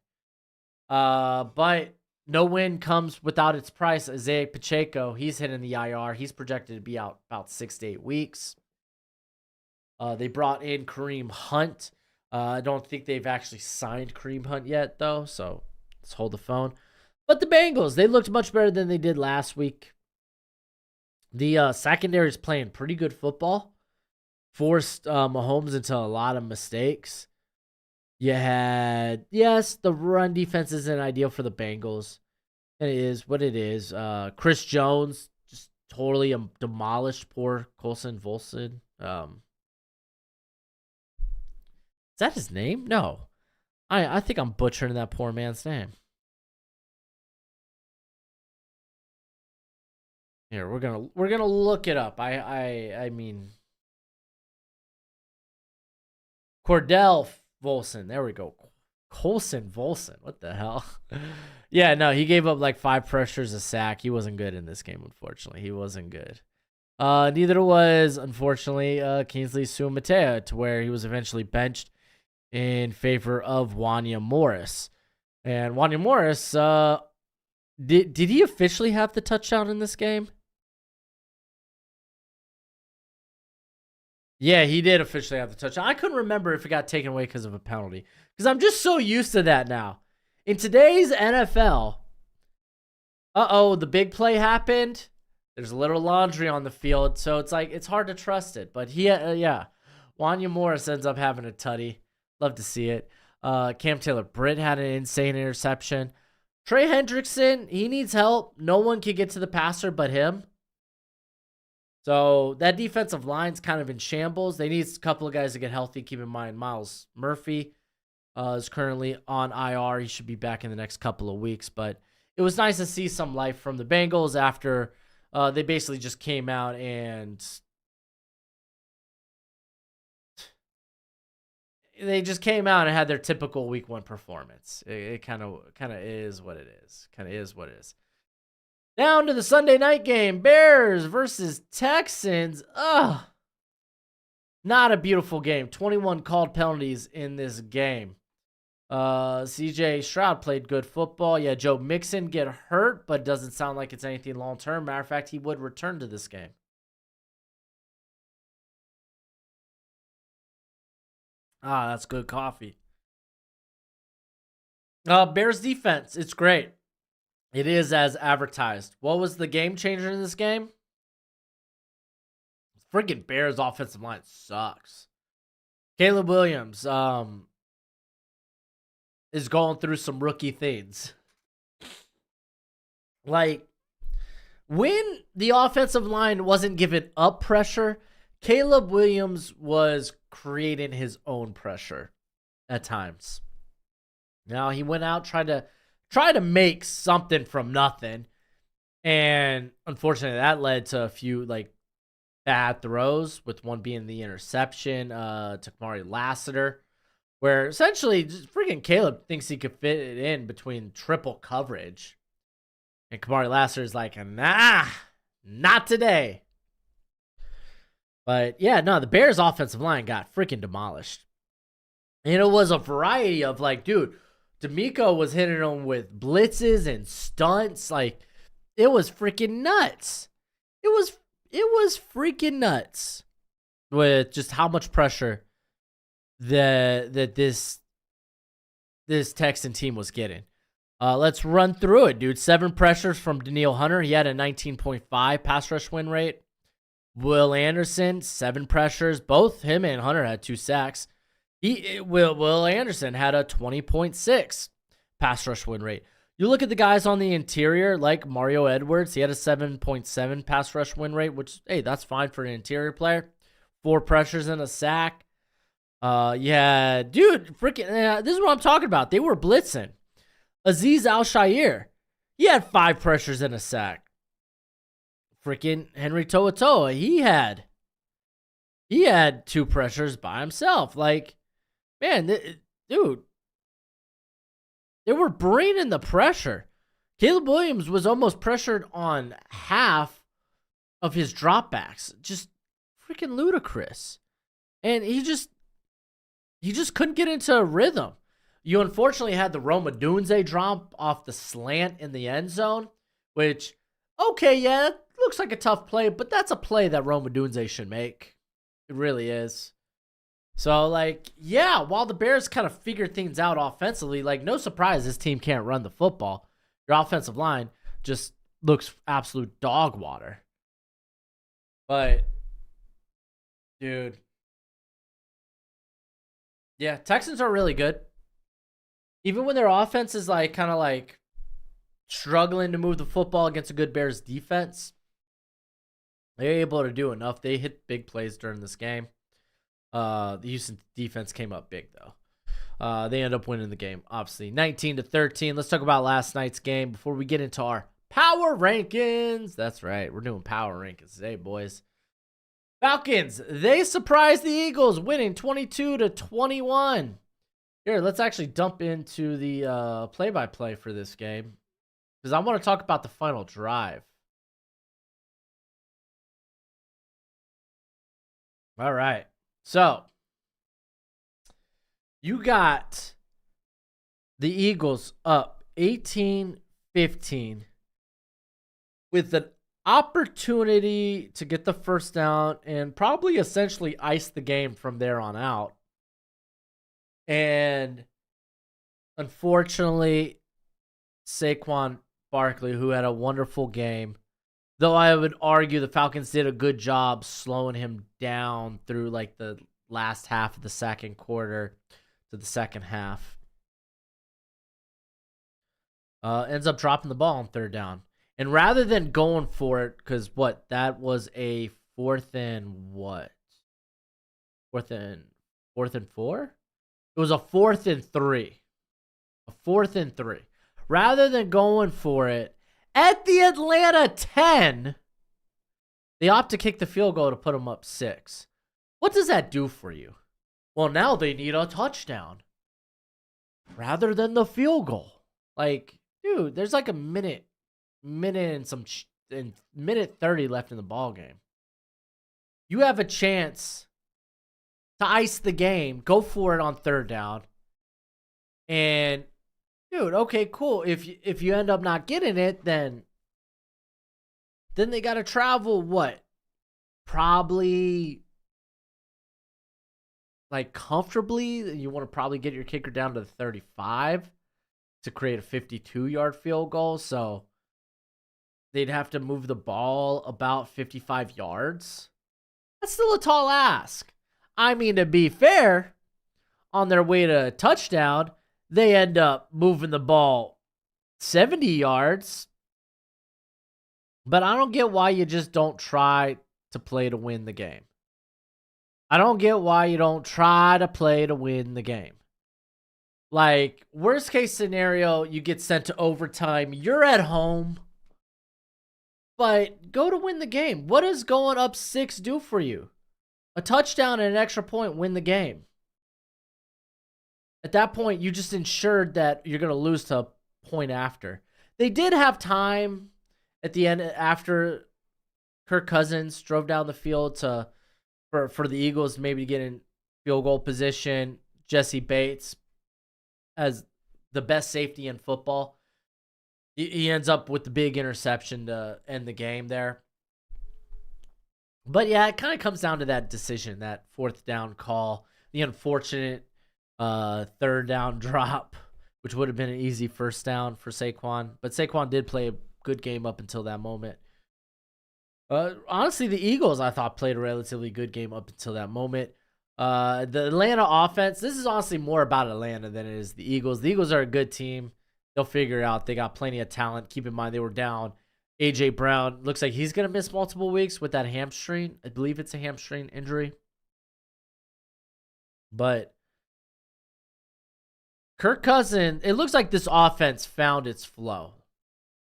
But no win comes without its price. Isaiah Pacheco, he's hitting the IR. He's projected to be out about 6 to 8 weeks. They brought in Kareem Hunt. I don't think they've actually signed Kareem Hunt yet, though, so let's hold the phone. But the Bengals, they looked much better than they did last week. The secondary is playing pretty good football. Forced Mahomes into a lot of mistakes. You had, yes, the run defense isn't ideal for the Bengals. It is what it is. Chris Jones just totally demolished poor Colson Volson. Is that his name? No. I think I'm butchering that poor man's name. Here, we're gonna look it up. I mean Cordell Volson. There we go. Colson Volson. What the hell? Yeah, no, he gave up like 5 pressures, a sack. He wasn't good in this game, unfortunately. He wasn't good. Neither was, unfortunately, Kingsley Suamatea, to where he was eventually benched in favor of Wanya Morris. And Wanya Morris, did he officially have the touchdown in this game? Yeah, he did officially have the touchdown. I couldn't remember if it got taken away because of a penalty. Because I'm just so used to that now. In today's NFL, the big play happened. There's a little laundry on the field, so it's like it's hard to trust it. But yeah, Wanya Morris ends up having a tutty. Love to see it. Cam Taylor-Britt had an insane interception. Trey Hendrickson, he needs help. No one can get to the passer but him. So that defensive line's kind of in shambles. They need a couple of guys to get healthy. Keep in mind, Miles Murphy is currently on IR. He should be back in the next couple of weeks. But it was nice to see some life from the Bengals after they basically just came out and had their typical week 1 performance. It kind of is what it is. Down to the Sunday night game, Bears versus Texans. Not a beautiful game. 21 called penalties in this game. CJ Stroud played good football. Yeah, Joe Mixon get hurt, but doesn't sound like it's anything long-term. Matter of fact, he would return to this game. That's good coffee. Bears defense, it's great. It is as advertised. What was the game changer in this game? Freaking Bears offensive line sucks. Caleb Williams is going through some rookie things. Like, when the offensive line wasn't given up pressure, Caleb Williams was creating his own pressure at times. Now he went out, tried to make something from nothing. And unfortunately, that led to a few like bad throws, with one being the interception to Kamari Lassiter, where essentially just freaking Caleb thinks he could fit it in between triple coverage. And Kamari Lassiter's like, nah, not today. But yeah, no, the Bears offensive line got freaking demolished. And it was a variety of like, dude, D'Amico was hitting them with blitzes and stunts. Like, it was freaking nuts. It was freaking nuts with just how much pressure that this Texan team was getting. Let's run through it, dude. 7 pressures from Danielle Hunter. He had a 19.5 pass rush win rate. Will Anderson, 7 pressures. Both him and Hunter had 2 sacks. Will Anderson had a 20.6 pass rush win rate. You look at the guys on the interior, like Mario Edwards. He had a 7.7 pass rush win rate, which, hey, that's fine for an interior player. 4 pressures and a sack. Yeah, dude, freaking, this is what I'm talking about. They were blitzing. Azeez Al-Shaair, he had 5 pressures and a sack. Freaking Henry To'oTo'o, he had 2 pressures by himself. Like, man, dude, they were bringing the pressure. Caleb Williams was almost pressured on half of his dropbacks. Just freaking ludicrous. And he just couldn't get into a rhythm. You unfortunately had the Roma Dunze drop off the slant in the end zone, which, okay, yeah, it looks like a tough play, but that's a play that Roma Dunze should make. It really is. So, like, yeah, while the Bears kind of figured things out offensively, like, no surprise this team can't run the football. Your offensive line just looks absolute dog water. But, dude, yeah, Texans are really good. Even when their offense is, like, kind of like struggling to move the football against a good Bears defense. They're able to do enough. They hit big plays during this game. The Houston defense came up big, though. They end up winning the game, obviously, 19-13. Let's talk about last night's game before we get into our power rankings. That's right. We're doing power rankings today, boys. Falcons, they surprised the Eagles, winning 22-21. Here, let's actually dump into the play-by-play for this game because I want to talk about the final drive. All right. So, you got the Eagles up 18-15 with an opportunity to get the first down and probably essentially ice the game from there on out. And unfortunately, Saquon Barkley, who had a wonderful game, though I would argue the Falcons did a good job slowing him down through like the last half of the second quarter to the second half. Ends up dropping the ball on third down. And rather than going for it, because that was a fourth and what? Fourth and 4? It was a 4th and 3. A 4th and 3. Rather than going for it at the Atlanta 10, they opt to kick the field goal to put them up 6. What does that do for you? Well, now they need a touchdown rather than the field goal. Like, dude, there's like a minute and minute 30 left in the ball game. You have a chance to ice the game, go for it on third down. And dude, okay, cool. If you end up not getting it, then they got to travel what? Probably like comfortably. You want to probably get your kicker down to the 35 to create a 52-yard field goal. So they'd have to move the ball about 55 yards. That's still a tall ask. I mean, to be fair, on their way to a touchdown, they end up moving the ball 70 yards. But I don't get why you just don't try to play to win the game. I don't get why you don't try to play to win the game. Like, worst case scenario, you get sent to overtime. You're at home. But go to win the game. What does going up 6 do for you? A touchdown and an extra point win the game. At that point, you just ensured that you're going to lose to a point after. They did have time at the end after Kirk Cousins drove down the field for the Eagles maybe to get in field goal position. Jesse Bates, as the best safety in football, he ends up with the big interception to end the game there. But yeah, it kind of comes down to that decision, that fourth down call, the unfortunate third down drop, which would have been an easy first down for Saquon. But Saquon did play a good game up until that moment. Honestly, the Eagles, I thought, played a relatively good game up until that moment. The Atlanta offense, this is honestly more about Atlanta than it is the Eagles. The Eagles are a good team. They'll figure it out. They got plenty of talent. Keep in mind, they were down. A.J. Brown looks like he's going to miss multiple weeks with that hamstring. I believe it's a hamstring injury. But Kirk Cousins, it looks like this offense found its flow.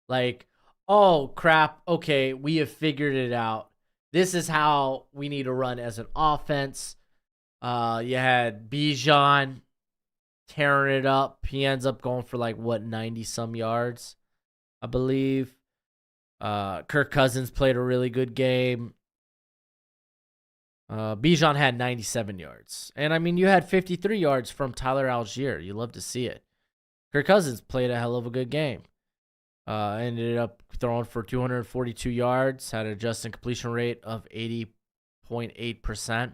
Like, oh, crap. Okay, we have figured it out. This is how we need to run as an offense. You had Bijan tearing it up. He ends up going for 90-some yards, I believe. Kirk Cousins played a really good game. Bijan had 97 yards. And, I mean, you had 53 yards from Tyler Algier. You love to see it. Kirk Cousins played a hell of a good game. Ended up throwing for 242 yards. Had an adjusted completion rate of 80.8%.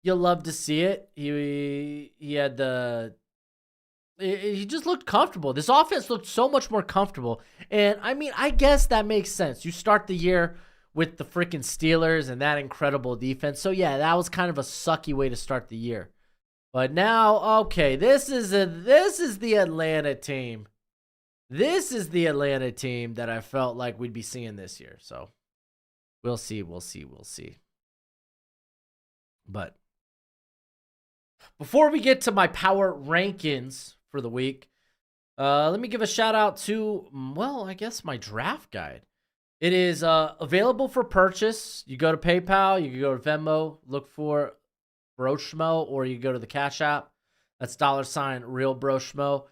You'll love to see it. He had he just looked comfortable. This offense looked so much more comfortable. And, I mean, I guess that makes sense. You start the year with the freaking Steelers and that incredible defense. So, yeah, that was kind of a sucky way to start the year. But now, okay, this is the Atlanta team This is the Atlanta team that I felt like we'd be seeing this year. So we'll see. But before we get to my power rankings for the week, let me give a shout out to, well, I guess my draft guide. It is available for purchase. You go to PayPal, you can go to Venmo, look for Broshmo, or you go to the Cash App. That's $realbroshmo.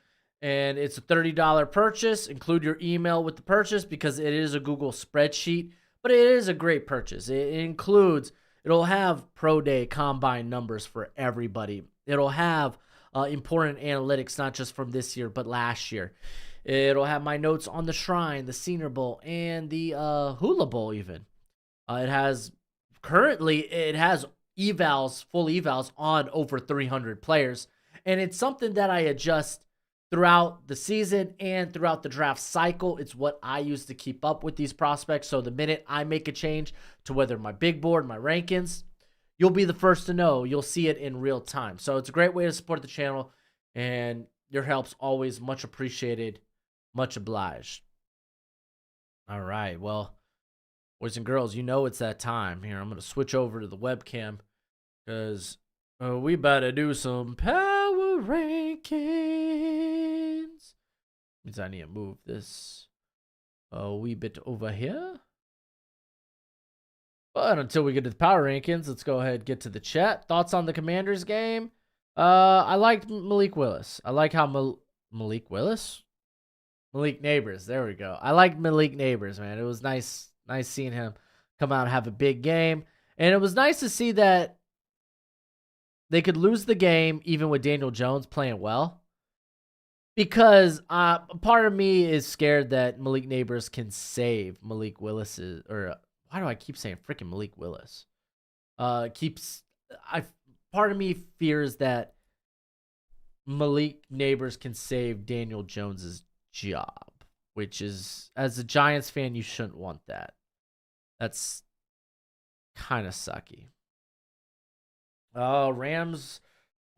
And it's a $30 purchase. Include your email with the purchase because it is a Google spreadsheet, but it is a great purchase. It'll have pro day combine numbers for everybody. It'll have important analytics, not just from this year, but last year. It'll have my notes on the Shrine, the Senior Bowl, and the Hula Bowl even. It has full evals on over 300 players. And it's something that I adjust throughout the season and throughout the draft cycle. It's what I use to keep up with these prospects. So the minute I make a change to whether my big board, my rankings, you'll be the first to know. You'll see it in real time. So it's a great way to support the channel, and your help's always much appreciated, much obliged. All right, well, boys and girls, you know it's that time. Here, I'm going to switch over to the webcam because we better do some power rankings. Means I need to move this a wee bit over here. But until we get to the power rankings, let's go ahead and get to the chat. Thoughts on the Commanders game? I liked Malik Willis. I like how Malik Neighbors. There we go. I liked Malik Neighbors, man. It was nice seeing him come out and have a big game. And it was nice to see that they could lose the game even with Daniel Jones playing well. Because part of me is scared that Malik Neighbors can save Malik Willis's, or why do I keep saying freaking Malik Willis? Part of me fears that Malik Neighbors can save Daniel Jones's job, which is, as a Giants fan, you shouldn't want that. That's kind of sucky. Rams.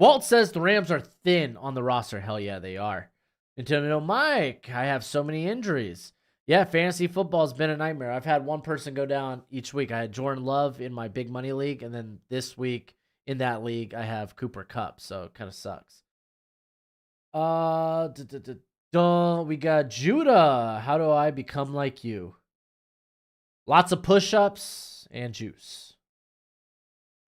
Walt says the Rams are thin on the roster. Hell yeah, they are. Nintendo Mike, I have so many injuries. Yeah, fantasy football has been a nightmare. I've had one person go down each week. I had Jordan Love in my big money league, and then this week in that league, I have Cooper Kupp, so it kind of sucks. We got Judah. How do I become like you? Lots of push-ups and juice.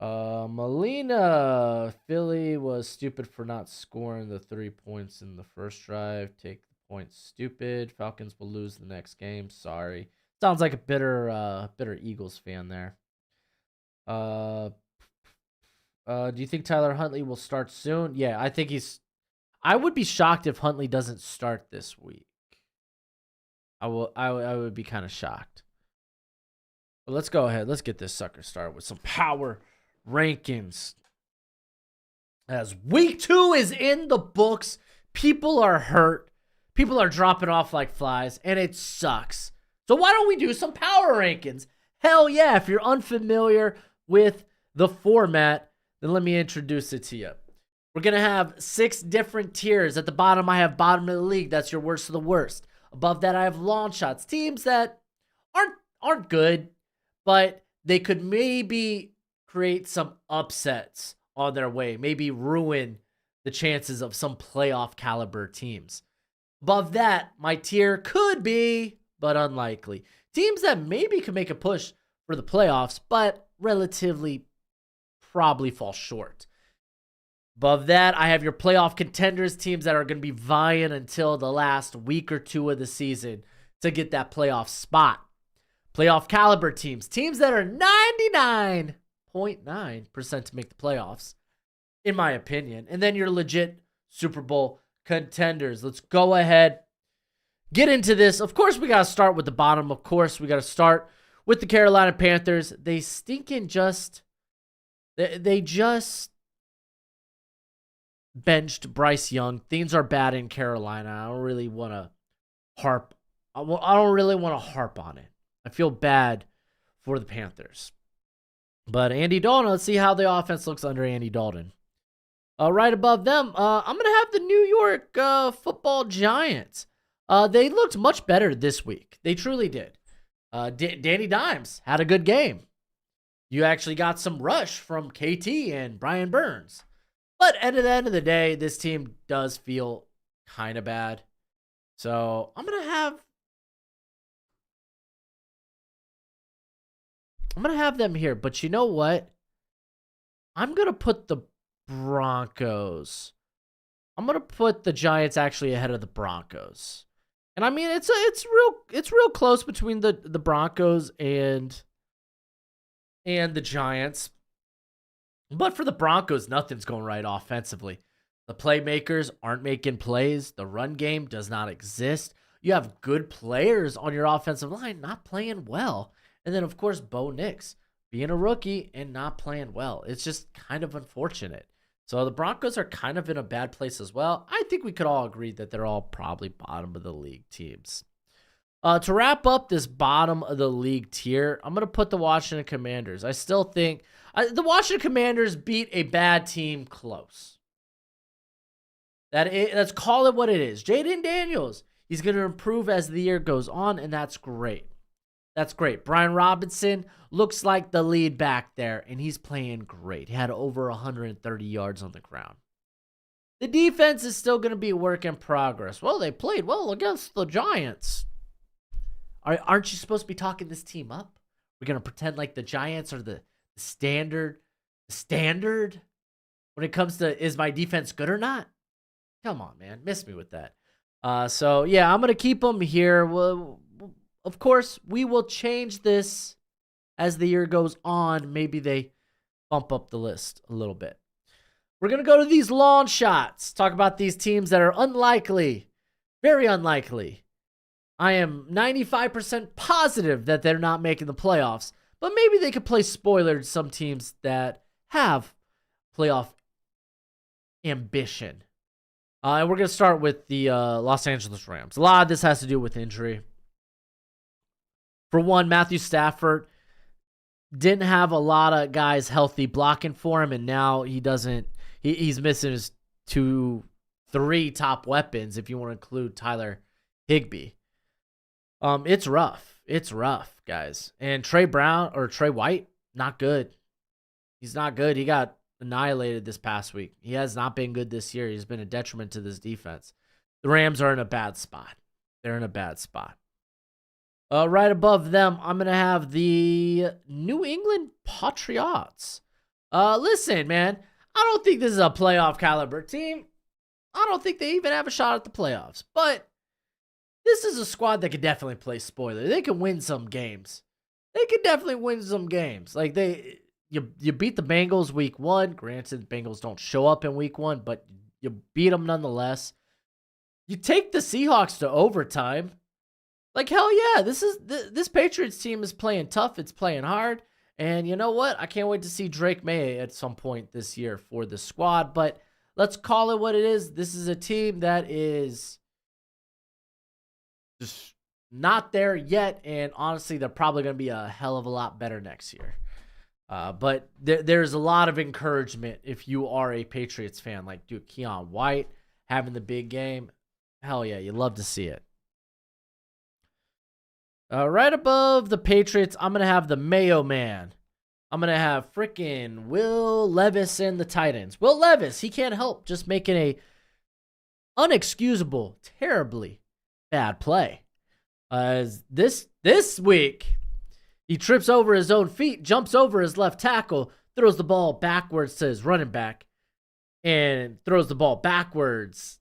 Melina, Philly was stupid for not scoring the 3 points in the first drive. Take the points, stupid. Falcons will lose the next game. Sorry. Sounds like a bitter Eagles fan there. Do you think Tyler Huntley will start soon? Yeah, I think I would be shocked if Huntley doesn't start this week. I would be kind of shocked. But let's go ahead. Let's get this sucker started with some power rankings. As week 2 is in the books, people are hurt. People are dropping off like flies, and it sucks. So why don't we do some power rankings? Hell yeah. If you're unfamiliar with the format, then let me introduce it to you. We're going to have 6 different tiers. At the bottom, I have bottom of the league. That's your worst of the worst. Above that, I have long shots. Teams that aren't good, but they could maybe create some upsets on their way. Maybe ruin the chances of some playoff caliber teams. Above that, my tier could be, but unlikely, teams that maybe could make a push for the playoffs, but relatively probably fall short. Above that, I have your playoff contenders, teams that are going to be vying until the last week or 2 of the season to get that playoff spot. Playoff caliber teams that are 99.9% to make the playoffs, in my opinion. And then your legit Super Bowl contenders. Let's go ahead, get into this. Of course, we got to start with the bottom. Of course, we got to start with the Carolina Panthers. They just benched Bryce Young. Things are bad in Carolina. I don't really want to harp on it. I feel bad for the Panthers. But Andy Dalton, let's see how the offense looks under Andy Dalton. Right above them, I'm going to have the New York Football Giants. They looked much better this week. They truly did. Danny Dimes had a good game. You actually got some rush from KT and Brian Burns. But at the end of the day, this team does feel kind of bad. So I'm gonna have them here. But you know what? I'm gonna put the Broncos. I'm gonna put the Giants actually ahead of the Broncos. And I mean it's real close between the Broncos and the Giants. But for the Broncos, nothing's going right offensively. The playmakers aren't making plays. The run game does not exist. You have good players on your offensive line not playing well. And then, of course, Bo Nix being a rookie and not playing well. It's just kind of unfortunate. So the Broncos are kind of in a bad place as well. I think we could all agree that they're all probably bottom of the league teams. To wrap up this bottom of the league tier, I'm going to put the Washington Commanders. I still think the Washington Commanders beat a bad team close. Let's call it what it is. Jaden Daniels, he's going to improve as the year goes on, and that's great. That's great. Brian Robinson looks like the lead back there, and he's playing great. He had over 130 yards on the ground. The defense is still going to be a work in progress. Well, they played well against the Giants. Aren't you supposed to be talking this team up? We're going to pretend like the Giants are the standard when it comes to is my defense good or not? Come on, man. Miss me with that. So, yeah, I'm going to keep them here. Well, of course, we will change this as the year goes on. Maybe they bump up the list a little bit. We're going to go to these long shots. Talk about these teams that are unlikely. Very unlikely. I am 95% positive that they're not making the playoffs. But maybe they could play spoiler to some teams that have playoff ambition. And we're going to start with the Los Angeles Rams. A lot of this has to do with injury. For one, Matthew Stafford didn't have a lot of guys healthy blocking for him, and now he doesn't. He's missing his 3 top weapons if you want to include Tyler Higbee. It's rough. It's rough, guys. And Trey White, not good. He's not good. He got annihilated this past week. He has not been good this year. He's been a detriment to this defense. The Rams are in a bad spot. They're in a bad spot. Right above them, I'm going to have the New England Patriots. Listen, man, I don't think this is a playoff caliber team. I don't think they even have a shot at the playoffs. But this is a squad that could definitely play spoiler. They can win some games. They could definitely win some games. Like you beat the Bengals week 1. Granted, the Bengals don't show up in week 1, but you beat them nonetheless. You take the Seahawks to overtime. Like, hell yeah, this Patriots team is playing tough. It's playing hard. And you know what? I can't wait to see Drake May at some point this year for the squad. But let's call it what it is. This is a team that is just not there yet. And honestly, they're probably going to be a hell of a lot better next year. But there's a lot of encouragement if you are a Patriots fan. Like, dude, Keon White having the big game. Hell yeah, you love to see it. Right above the Patriots, I'm going to have the Mayo Man. I'm going to have freaking Will Levis and the Titans. Will Levis, he can't help just making a unexcusable, terribly bad play. This week, he trips over his own feet, jumps over his left tackle, throws the ball backwards to his running back, and throws the ball backwards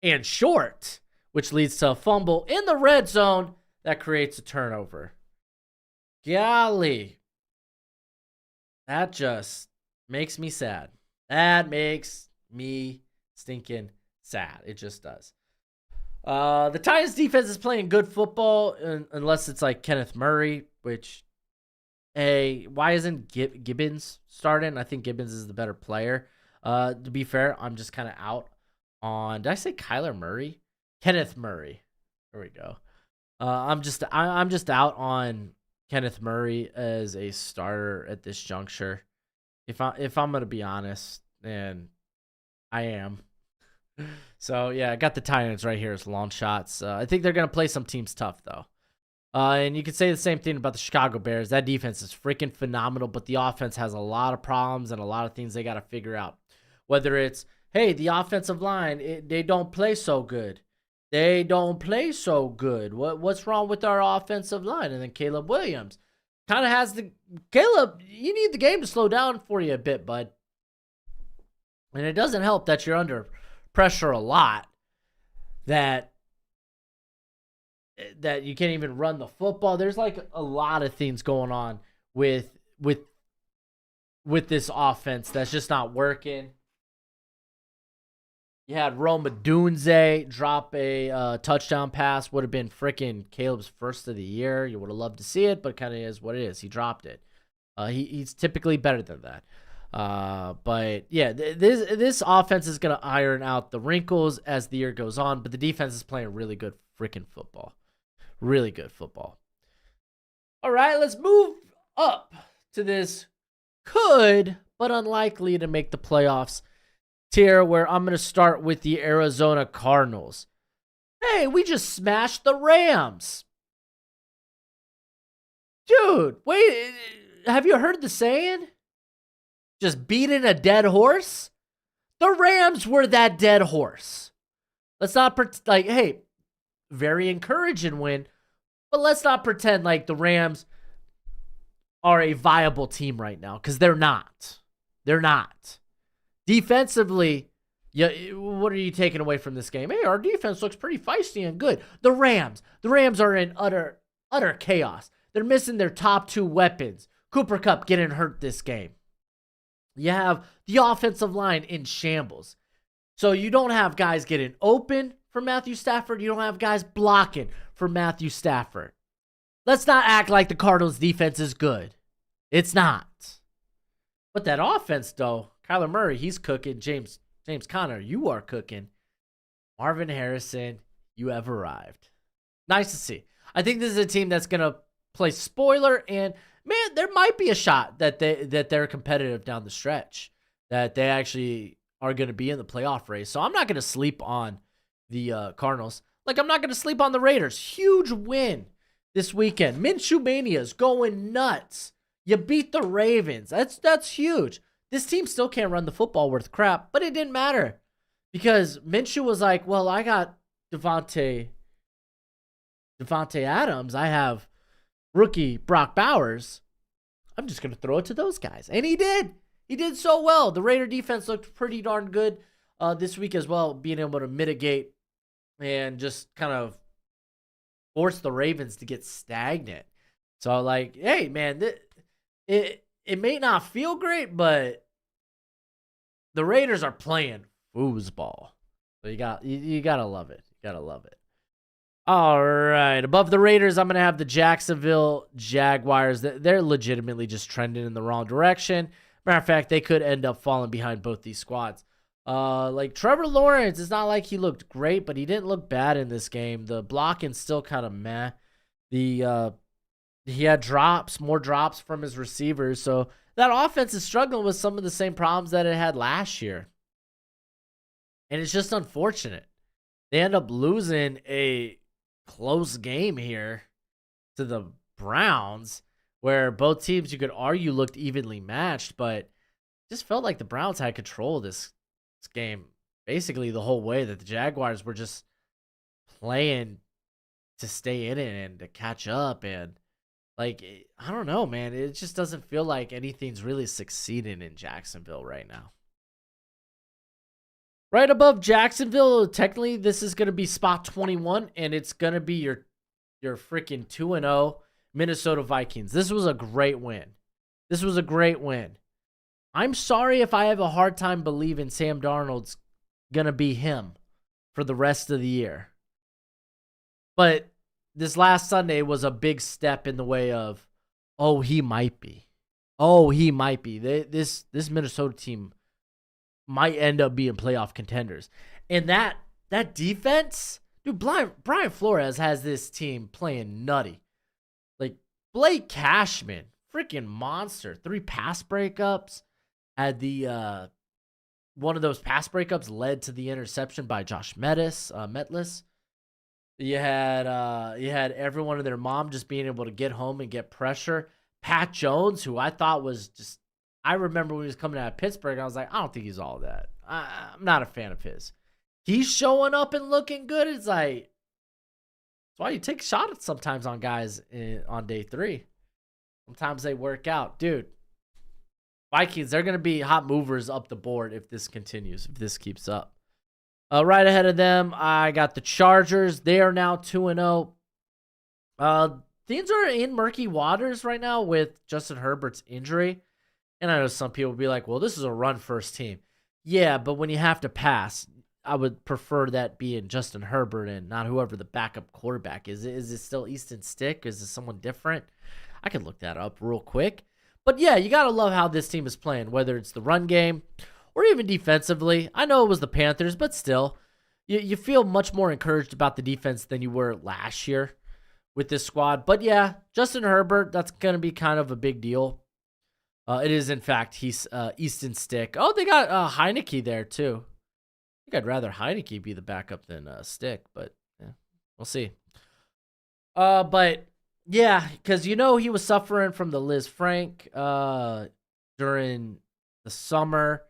and short, which leads to a fumble in the red zone that creates a turnover. Golly. That just makes me sad. That makes me stinking sad. It just does. The Titans defense is playing good football unless it's like Kenneth Murray, which, hey, why isn't Gibbons starting? I think Gibbons is the better player. To be fair, I'm just kind of out on, did I say Kyler Murray? Kenneth Murray. There we go. I'm just out on Kenneth Murray as a starter at this juncture. If I'm gonna be honest, and I am, So yeah, I got the Titans right here as long shots. I think they're gonna play some teams tough though. And you could say the same thing about the Chicago Bears. That defense is freaking phenomenal, but the offense has a lot of problems and a lot of things they got to figure out. Whether it's, hey, the offensive line, they don't play so good. They don't play so good. What's wrong with our offensive line? And then Caleb Williams kind of has Caleb, you need the game to slow down for you a bit, bud. And it doesn't help that you're under pressure a lot, that you can't even run the football. There's like a lot of things going on with this offense that's just not working. You had Rome Odunze drop a touchdown pass. Would have been freaking Caleb's first of the year. You would have loved to see it, but kind of is what it is. He dropped it. He's typically better than that. But yeah, this offense is going to iron out the wrinkles as the year goes on, but the defense is playing really good freaking football. Really good football. All right, let's move up to this could, but unlikely to make the playoffs tier, where I'm going to start with the Arizona Cardinals. Hey, we just smashed the Rams. Dude, wait, have you heard the saying? Just beating a dead horse? The Rams were that dead horse. Let's not like, hey, very encouraging win, but let's not pretend like the Rams are a viable team right now, because they're not. They're not. Defensively, what are you taking away from this game? Hey, our defense looks pretty feisty and good. The Rams are in utter chaos. They're missing their top two weapons. Cooper Kupp getting hurt this game. You have the offensive line in shambles. So you don't have guys getting open for Matthew Stafford. You don't have guys blocking for Matthew Stafford. Let's not act like the Cardinals defense is good. It's not. But that offense, though, Kyler Murray, he's cooking. James Conner, you are cooking. Marvin Harrison, you have arrived. Nice to see. I think this is a team that's going to play spoiler, and man, there might be a shot that they're competitive down the stretch, that they actually are going to be in the playoff race. So I'm not going to sleep on the Cardinals. Like, I'm not going to sleep on the Raiders. Huge win this weekend. Minshew Mania is going nuts. You beat the Ravens. That's huge. This team still can't run the football worth crap, but it didn't matter, because Minshew was like, well, I got Devontae Adams. I have rookie Brock Bowers. I'm just going to throw it to those guys. And he did. He did so well. The Raider defense looked pretty darn good this week as well, being able to mitigate and just kind of force the Ravens to get stagnant. So, like, hey, man, it may not feel great, but the Raiders are playing foosball. So you gotta love it. You gotta love it. All right, above the Raiders, I'm gonna have the Jacksonville Jaguars. They're legitimately just trending in the wrong direction. Matter of fact, they could end up falling behind both these squads. Like Trevor Lawrence, it's not like he looked great, but he didn't look bad in this game. The blocking's still kind of meh. He had more drops from his receivers, so that offense is struggling with some of the same problems that it had last year. And it's just unfortunate. They end up losing a close game here to the Browns, where both teams, you could argue, looked evenly matched, but just felt like the Browns had control of this game basically the whole way, that the Jaguars were just playing to stay in it and to catch up. And like, I don't know, man. It just doesn't feel like anything's really succeeding in Jacksonville right now. Right above Jacksonville, technically, this is going to be spot 21, and it's going to be your freaking 2-0 Minnesota Vikings. This was a great win. I'm sorry if I have a hard time believing Sam Darnold's going to be him for the rest of the year. But this last Sunday was a big step in the way of, oh, he might be. This Minnesota team might end up being playoff contenders. And that defense, dude, Brian Flores has this team playing nutty. Like, Blake Cashman, freaking monster. 3 pass breakups. Had the one of those pass breakups led to the interception by Josh Metlis. You had everyone and their mom just being able to get home and get pressure. Pat Jones, who I thought was just, I remember when he was coming out of Pittsburgh, I was like, I don't think he's all that. I'm not a fan of his. He's showing up and looking good. It's like, that's why you take shots sometimes on guys on day 3. Sometimes they work out. Dude, Vikings, they're going to be hot movers up the board if this continues, if this keeps up. Right ahead of them, I got the Chargers. They are now 2-0. Things are in murky waters right now with Justin Herbert's injury. And I know some people will be like, well, this is a run-first team. Yeah, but when you have to pass, I would prefer that being Justin Herbert and not whoever the backup quarterback is. Is it still Easton Stick? Is it someone different? I could look that up real quick. But yeah, you got to love how this team is playing, whether it's the run game or even defensively. I know it was the Panthers, but still, you feel much more encouraged about the defense than you were last year with this squad. But yeah, Justin Herbert, that's going to be kind of a big deal. It is, in fact, he's Easton Stick. Oh, they got Heineke there, too. I think I'd rather Heineke be the backup than Stick, but yeah, we'll see. But yeah, because he was suffering from the Liz Frank during the summer.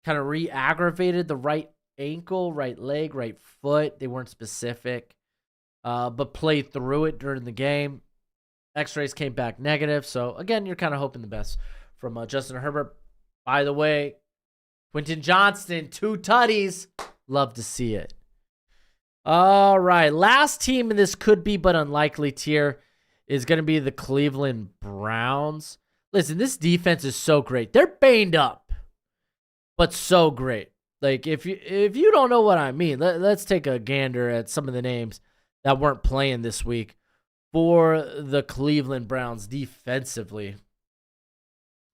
Kind of re-aggravated the right ankle, right leg, right foot. They weren't specific, but played through it during the game. X-rays came back negative. So, again, you're kind of hoping the best from Justin Herbert. By the way, Quentin Johnston, 2 tutties. Love to see it. All right. Last team in this could be but unlikely tier is going to be the Cleveland Browns. Listen, this defense is so great. They're banged up, but so great. Like, if you don't know what I mean, let's take a gander at some of the names that weren't playing this week for the Cleveland Browns defensively.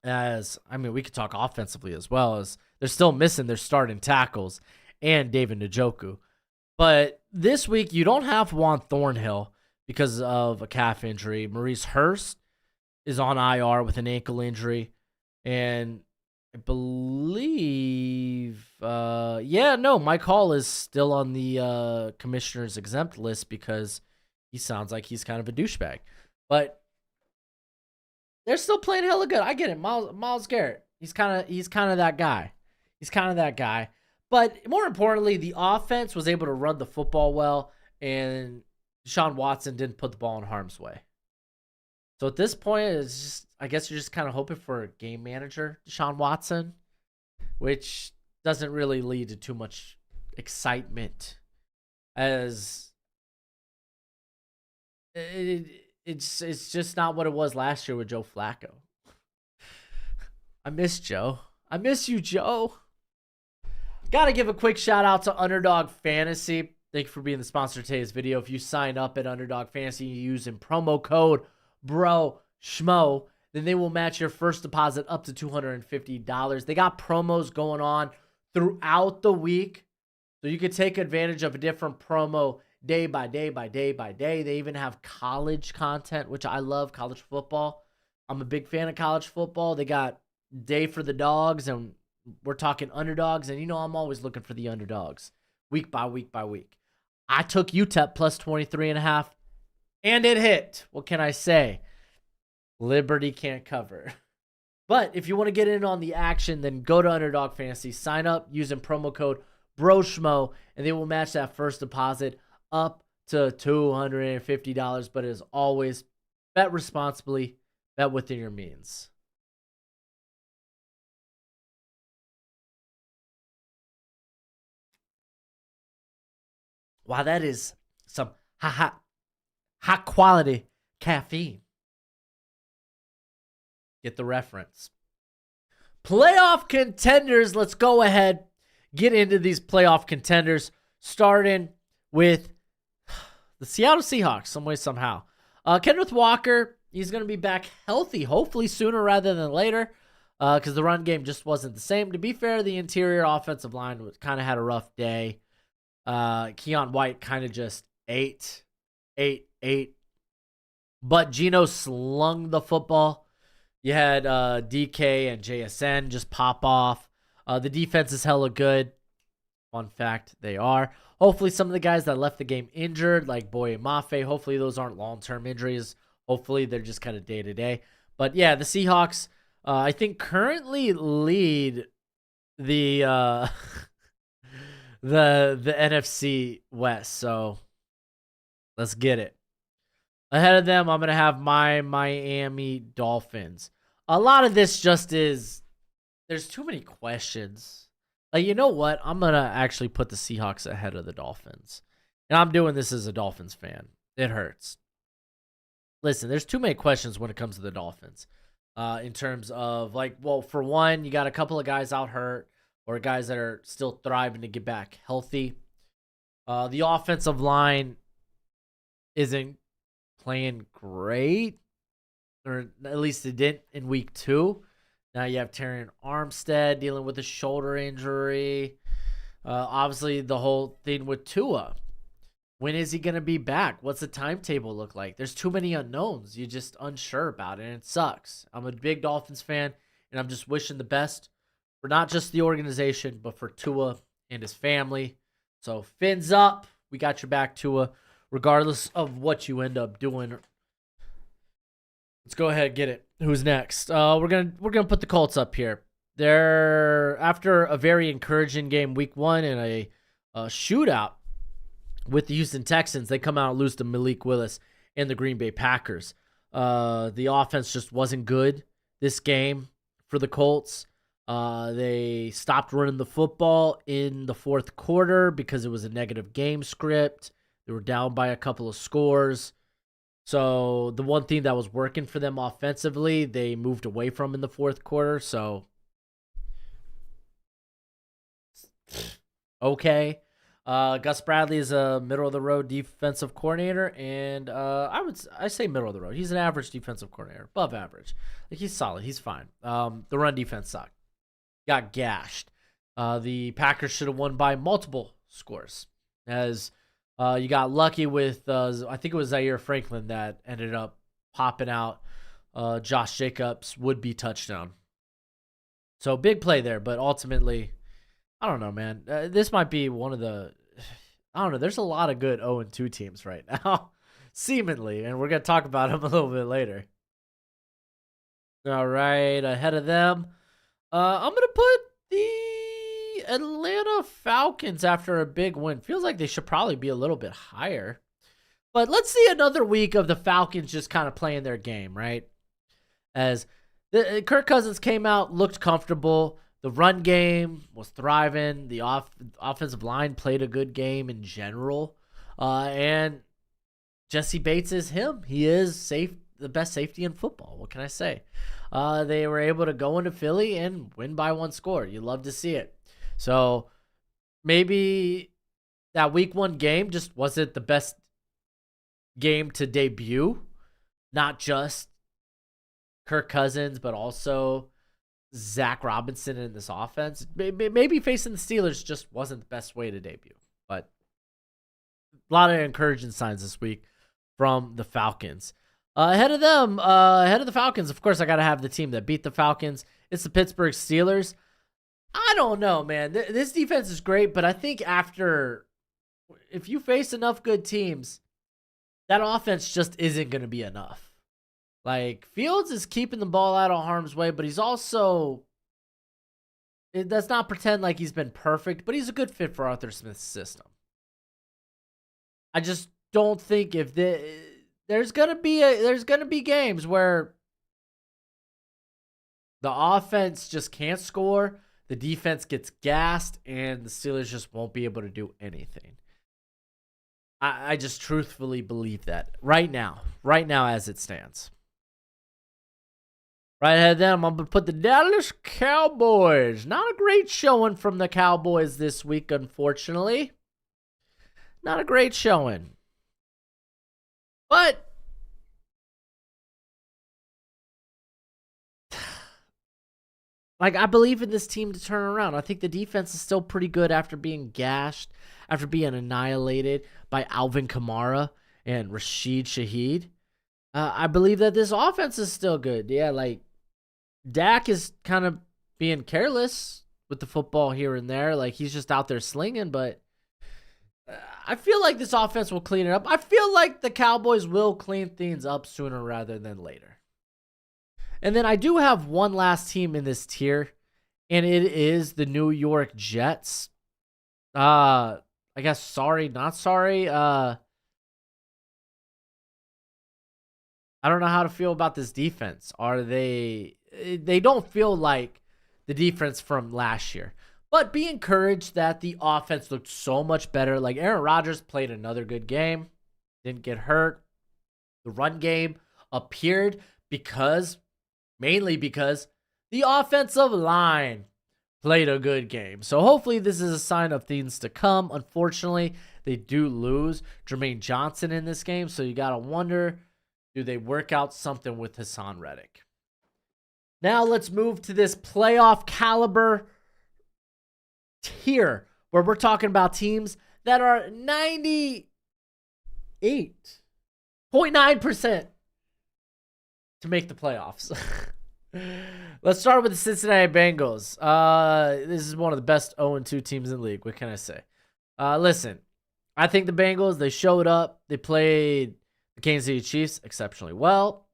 We could talk offensively as well, as they're still missing their starting tackles and David Njoku. But this week, you don't have Juan Thornhill because of a calf injury. Maurice Hurst is on IR with an ankle injury. And I believe, Mike Hall is still on the commissioner's exempt list because he sounds like he's kind of a douchebag. But they're still playing hella good. I get it. Myles Garrett. He's kind of that guy. But more importantly, the offense was able to run the football well, and Deshaun Watson didn't put the ball in harm's way. So at this point, I guess you're just kind of hoping for a game manager, Deshaun Watson, which doesn't really lead to too much excitement, as it's just not what it was last year with Joe Flacco. I miss Joe. I miss you, Joe. Got to give a quick shout out to Underdog Fantasy. Thank you for being the sponsor of today's video. If you sign up at Underdog Fantasy using promo code BROSHMO, then they will match your first deposit up to $250. They got promos going on throughout the week, so you could take advantage of a different promo day by day by day by day. They even have college content, which I love, college football. I'm a big fan of college football. They got Day for the Dogs, and we're talking underdogs, and I'm always looking for the underdogs week by week by week. I took UTEP plus 23.5, and it hit. What can I say? Liberty can't cover. But if you want to get in on the action, then go to Underdog Fantasy, sign up using promo code BROSHMO, and they will match that first deposit up to $250. But as always, bet responsibly, bet within your means. Wow, that is some high quality caffeine. Get the reference. Playoff contenders. Let's go ahead, get into these playoff contenders, starting with the Seattle Seahawks, some way, somehow. Kenneth Walker, he's going to be back healthy, hopefully sooner rather than later, because the run game just wasn't the same. To be fair, the interior offensive line kind of had a rough day. Keon White kind of just ate. But Geno slung the football. You had DK and JSN just pop off. The defense is hella good. Fun fact, they are. Hopefully, some of the guys that left the game injured, like Boye Mafe, hopefully those aren't long-term injuries. Hopefully, they're just kind of day-to-day. But yeah, the Seahawks, I think, currently lead the the NFC West. So let's get it. Ahead of them, I'm gonna have my Miami Dolphins. A lot of this just is there's too many questions. Like, you know what? I'm going to actually put the Seahawks ahead of the Dolphins. And I'm doing this as a Dolphins fan. It hurts. Listen, there's too many questions when it comes to the Dolphins. In terms of, like, well, for one, you got a couple of guys out hurt or guys that are still thriving to get back healthy. The offensive line isn't playing great, or at least it didn't in week 2. Now you have Terran Armstead dealing with a shoulder injury. Obviously, the whole thing with Tua. When is he going to be back? What's the timetable look like? There's too many unknowns. You're just unsure about it, and it sucks. I'm a big Dolphins fan, and I'm just wishing the best for not just the organization, but for Tua and his family. So, fins up. We got your back, Tua, regardless of what you end up doing. Let's go ahead and get it. Who's next? We're gonna put the Colts up here. They're after a very encouraging game week 1 and a shootout with the Houston Texans. They come out and lose to Malik Willis and the Green Bay Packers. The offense just wasn't good this game for the Colts. They stopped running the football in the fourth quarter because it was a negative game script. They were down by a couple of scores. So the one thing that was working for them offensively, they moved away from in the fourth quarter. So, okay. Gus Bradley is a middle-of-the-road defensive coordinator, and I say middle-of-the-road. He's an average defensive coordinator, above average. Like, he's solid. He's fine. The run defense sucked. Got gashed. The Packers should have won by multiple scores, as you got lucky with, I think it was Zaire Franklin that ended up popping out Josh Jacobs' would-be touchdown. So big play there, but ultimately, I don't know, man. This might be one of the, I don't know. There's a lot of good 0-2 teams right now, seemingly, and we're going to talk about them a little bit later. All right, ahead of them, I'm going to put the Atlanta Falcons after a big win. Feels like they should probably be a little bit higher. But let's see another week of the Falcons just kind of playing their game, right? As Kirk Cousins came out, looked comfortable. The run game was thriving. The offensive line played a good game in general. And Jesse Bates is him. He is the best safety in football. What can I say? They were able to go into Philly and win by 1 score. You love to see it. So maybe that week 1 game just wasn't the best game to debut. Not just Kirk Cousins, but also Zach Robinson in this offense. Maybe facing the Steelers just wasn't the best way to debut. But a lot of encouraging signs this week from the Falcons. Ahead of the Falcons, of course, I got to have the team that beat the Falcons. It's the Pittsburgh Steelers. I don't know, man. This defense is great, but I think if you face enough good teams, that offense just isn't going to be enough. Like, Fields is keeping the ball out of harm's way, but he's also, let's not pretend like he's been perfect, but he's a good fit for Arthur Smith's system. I just don't think there's gonna be games where the offense just can't score, the defense gets gassed, and the Steelers just won't be able to do anything. I just truthfully believe that right now as it stands. Right ahead of them, I'm going to put the Dallas Cowboys. Not a great showing from the Cowboys this week, unfortunately. Not a great showing. But like, I believe in this team to turn around. I think the defense is still pretty good after being gashed, after being annihilated by Alvin Kamara and Rashid Shaheed. I believe that this offense is still good. Yeah, like, Dak is kind of being careless with the football here and there. Like, he's just out there slinging, but I feel like this offense will clean it up. I feel like the Cowboys will clean things up sooner rather than later. And then I do have one last team in this tier, and it is the New York Jets. I guess sorry, not sorry. I don't know how to feel about this defense. They don't feel like the defense from last year. But be encouraged that the offense looked so much better. Like, Aaron Rodgers played another good game. Didn't get hurt. The run game appeared mainly because the offensive line played a good game. So hopefully this is a sign of things to come. Unfortunately, they do lose Jermaine Johnson in this game. So you got to wonder, do they work out something with Hassan Reddick? Now let's move to this playoff caliber tier where we're talking about teams that are 98.9% to make the playoffs. Let's start with the Cincinnati Bengals. This is one of the best 0-2 teams in the league. What can I say? Listen, I think the Bengals, they showed up. They played the Kansas City Chiefs exceptionally well.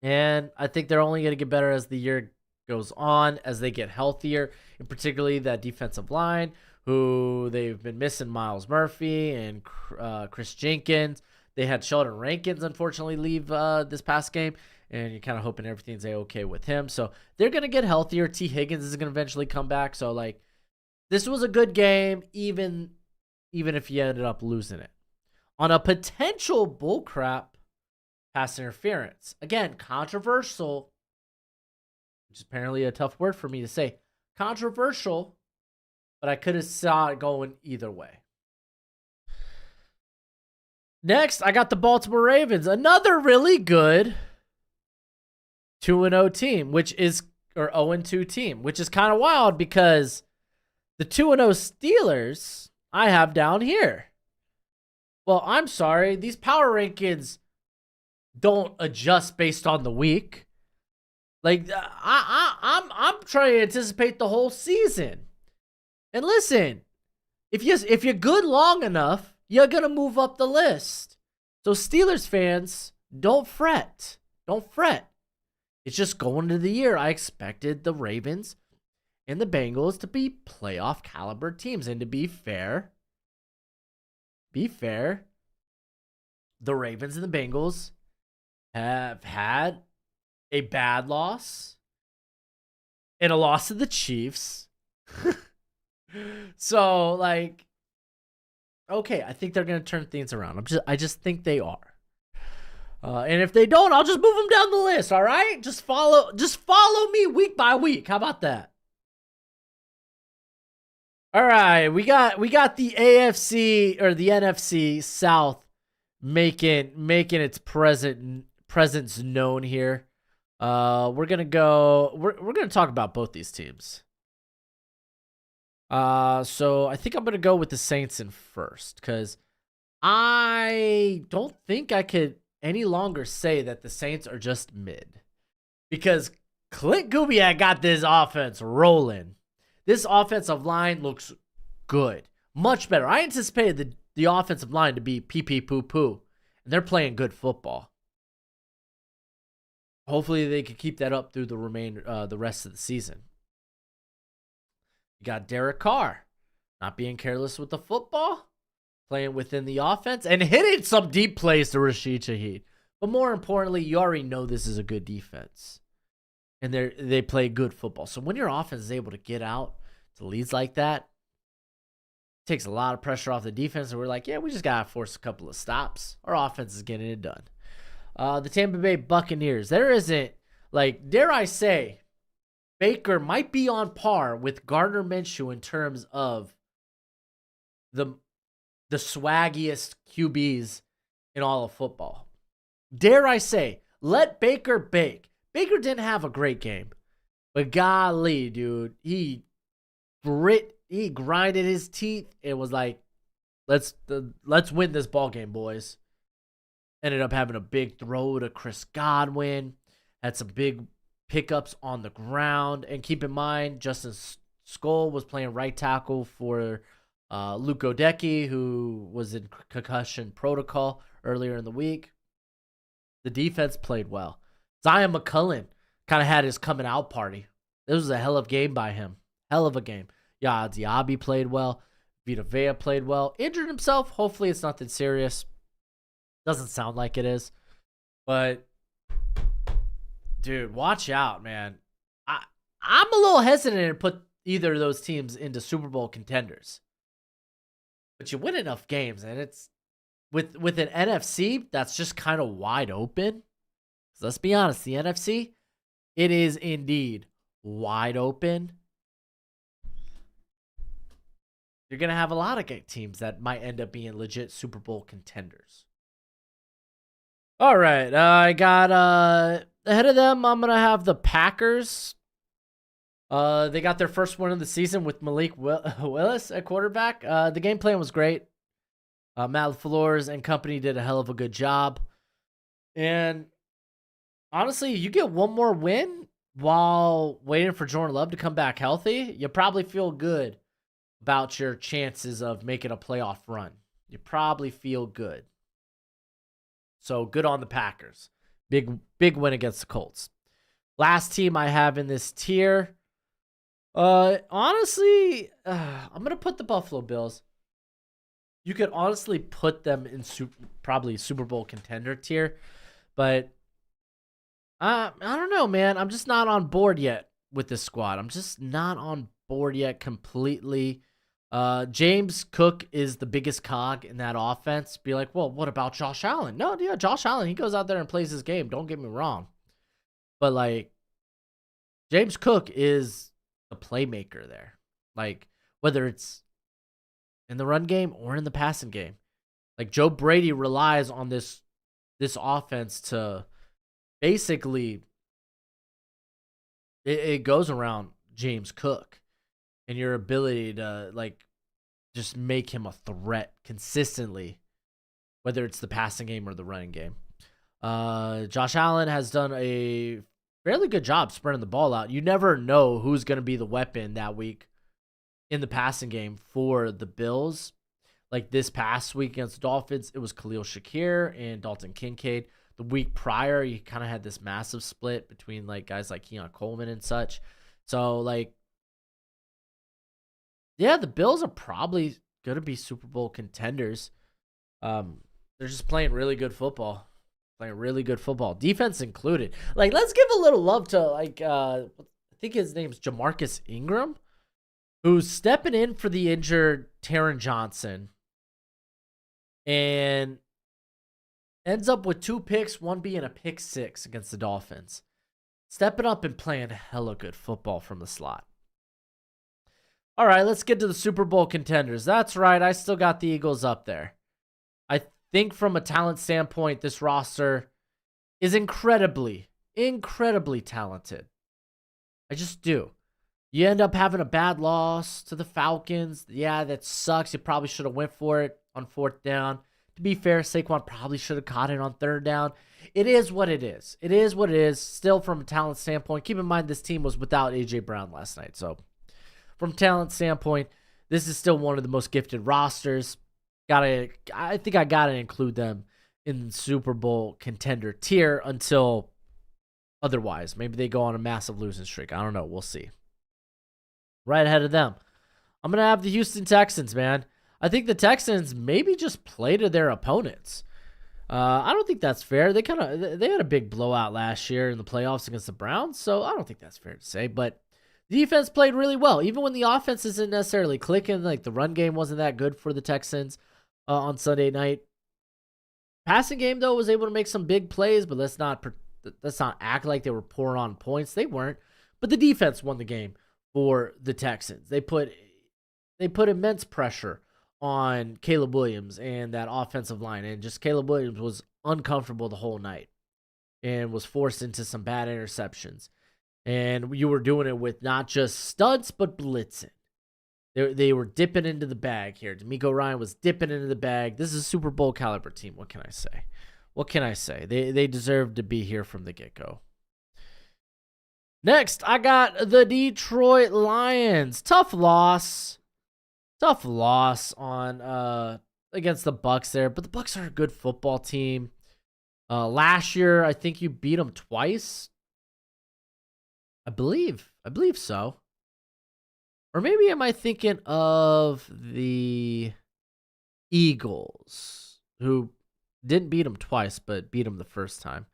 And I think they're only going to get better as the year goes on, as they get healthier, and particularly that defensive line, who they've been missing Miles Murphy and Chris Jenkins. They had Sheldon Rankins, unfortunately, leave this past game, and you're kind of hoping everything's okay with him. So they're going to get healthier. T. Higgins is going to eventually come back. So, like, this was a good game, even if you ended up losing it. On a potential bullcrap pass interference. Again, controversial, which is apparently a tough word for me to say. Controversial, but I could have saw it going either way. Next, I got the Baltimore Ravens, another really good 2-0 team, or 0-2 team, which is kind of wild because the 2-0 Steelers I have down here. Well, I'm sorry, these power rankings don't adjust based on the week. Like, I'm trying to anticipate the whole season. And listen, if you're good long enough, you're gonna move up the list. So Steelers fans, don't fret. Don't fret. It's just going into the year. I expected the Ravens and the Bengals to be playoff caliber teams. And to be fair, the Ravens and the Bengals have had a bad loss and a loss to the Chiefs. So, like, okay, I think they're going to turn things around. I just think they are. And if they don't, I'll just move them down the list, all right? Just follow me week by week. How about that? All right, we got the AFC or the NFC South making its presence known here. We're gonna talk about both these teams. So I think I'm gonna go with the Saints in first, because I don't think I could any longer say that the Saints are just mid, because Clint Kubiak got this offense rolling. This offensive line looks good, much better. I anticipated the offensive line to be pee poo poo, and they're playing good football. Hopefully they can keep that up through the rest of the season. You got Derek Carr, not being careless with the football, playing within the offense, and hitting some deep plays to Rashid Shaheed. But more importantly, you already know this is a good defense, and they play good football. So when your offense is able to get out to leads like that, it takes a lot of pressure off the defense, and we're like, yeah, we just got to force a couple of stops. Our offense is getting it done. The Tampa Bay Buccaneers, there isn't, like, dare I say, Baker might be on par with Gardner Minshew in terms of the swaggiest QBs in all of football. Dare I say, let Baker bake. Baker didn't have a great game, but golly, dude, he grinded his teeth. It was like, let's win this ball game, boys. Ended up having a big throw to Chris Godwin. Had some big pickups on the ground. And keep in mind, Justin Skoll was playing right tackle for Luke Godecki, who was in concussion protocol earlier in the week. The defense played well. Zion McCullen kind of had his coming out party. This was a hell of a game by him. Hell of a game. Yeah, Diaby played well. Vita Vea played well. Injured himself. Hopefully it's nothing serious. Doesn't sound like it is. But, dude, watch out, man. I'm a little hesitant to put either of those teams into Super Bowl contenders. But you win enough games, and it's with an NFC that's just kind of wide open. So let's be honest, the NFC, it is indeed wide open. You're going to have a lot of teams that might end up being legit Super Bowl contenders. All right, I got ahead of them, I'm going to have the Packers. They got their first win of the season with Malik Willis at quarterback. The game plan was great. Matt LaFleur and company did a hell of a good job. And honestly, you get one more win while waiting for Jordan Love to come back healthy, you probably feel good about your chances of making a playoff run. You probably feel good. So good on the Packers. Big win against the Colts. Last team I have in this tier. Honestly, I'm going to put the Buffalo Bills. You could honestly put them in probably Super Bowl contender tier. But I don't know, man. I'm just not on board yet with this squad. I'm just not on board yet completely. James Cook is the biggest cog in that offense. Be like, well, what about Josh Allen? No, yeah, Josh Allen, he goes out there and plays his game. Don't get me wrong. But, like, James Cook is the playmaker there. Like, whether it's in the run game or in the passing game. Like, Joe Brady relies on this offense to basically, it goes around James Cook and your ability to, like, just make him a threat consistently, whether it's the passing game or the running game. Josh Allen has done a fairly good job spreading the ball out. You never know who's going to be the weapon that week in the passing game for the Bills. Like this past week against the Dolphins, it was Khalil Shakir and Dalton Kincaid. The week prior, you kind of had this massive split between like guys like Keon Coleman and such. So, like, yeah, the Bills are probably going to be Super Bowl contenders. They're just playing really good football. Defense included. Like, let's give a little love to, like, I think his name's Jamarcus Ingram, who's stepping in for the injured Taron Johnson and ends up with 2 picks, one being a pick 6 against the Dolphins. Stepping up and playing hella good football from the slot. All right, let's get to the Super Bowl contenders. That's right, I still got the Eagles up there. I think from a talent standpoint, this roster is incredibly talented. I just do. You end up having a bad loss to the Falcons. Yeah, that sucks. You probably should have went for it on 4th down. To be fair, Saquon probably should have caught it on 3rd down. It is what it is. It is what it is. Still, from a talent standpoint, keep in mind this team was without A.J. Brown last night. So, from a talent standpoint, this is still one of the most gifted rosters. I think I gotta include them in the Super Bowl contender tier until otherwise. Maybe they go on a massive losing streak. I don't know. We'll see. Right ahead of them, I'm gonna have the Houston Texans, man. I think the Texans maybe just play to their opponents. I don't think that's fair. They had a big blowout last year in the playoffs against the Browns, so I don't think that's fair to say. But the defense played really well, even when the offense isn't necessarily clicking. Like the run game wasn't that good for the Texans on Sunday night. Passing game though was able to make some big plays, but let's not act like they were pouring on points. They weren't. But the defense won the game for the Texans. They put immense pressure on Caleb Williams and that offensive line. And just Caleb Williams was uncomfortable the whole night and was forced into some bad interceptions. And you were doing it with not just studs, but blitzing. They were dipping into the bag here. D'Amico Ryan was dipping into the bag. This is a Super Bowl caliber team. What can I say? They deserve to be here from the get-go. Next, I got the Detroit Lions. Tough loss. Tough loss on against the Bucks there, but the Bucks are a good football team. Last year, I think you beat them twice. I believe so. Or maybe am I thinking of the Eagles, who didn't beat them twice, but beat them the first time.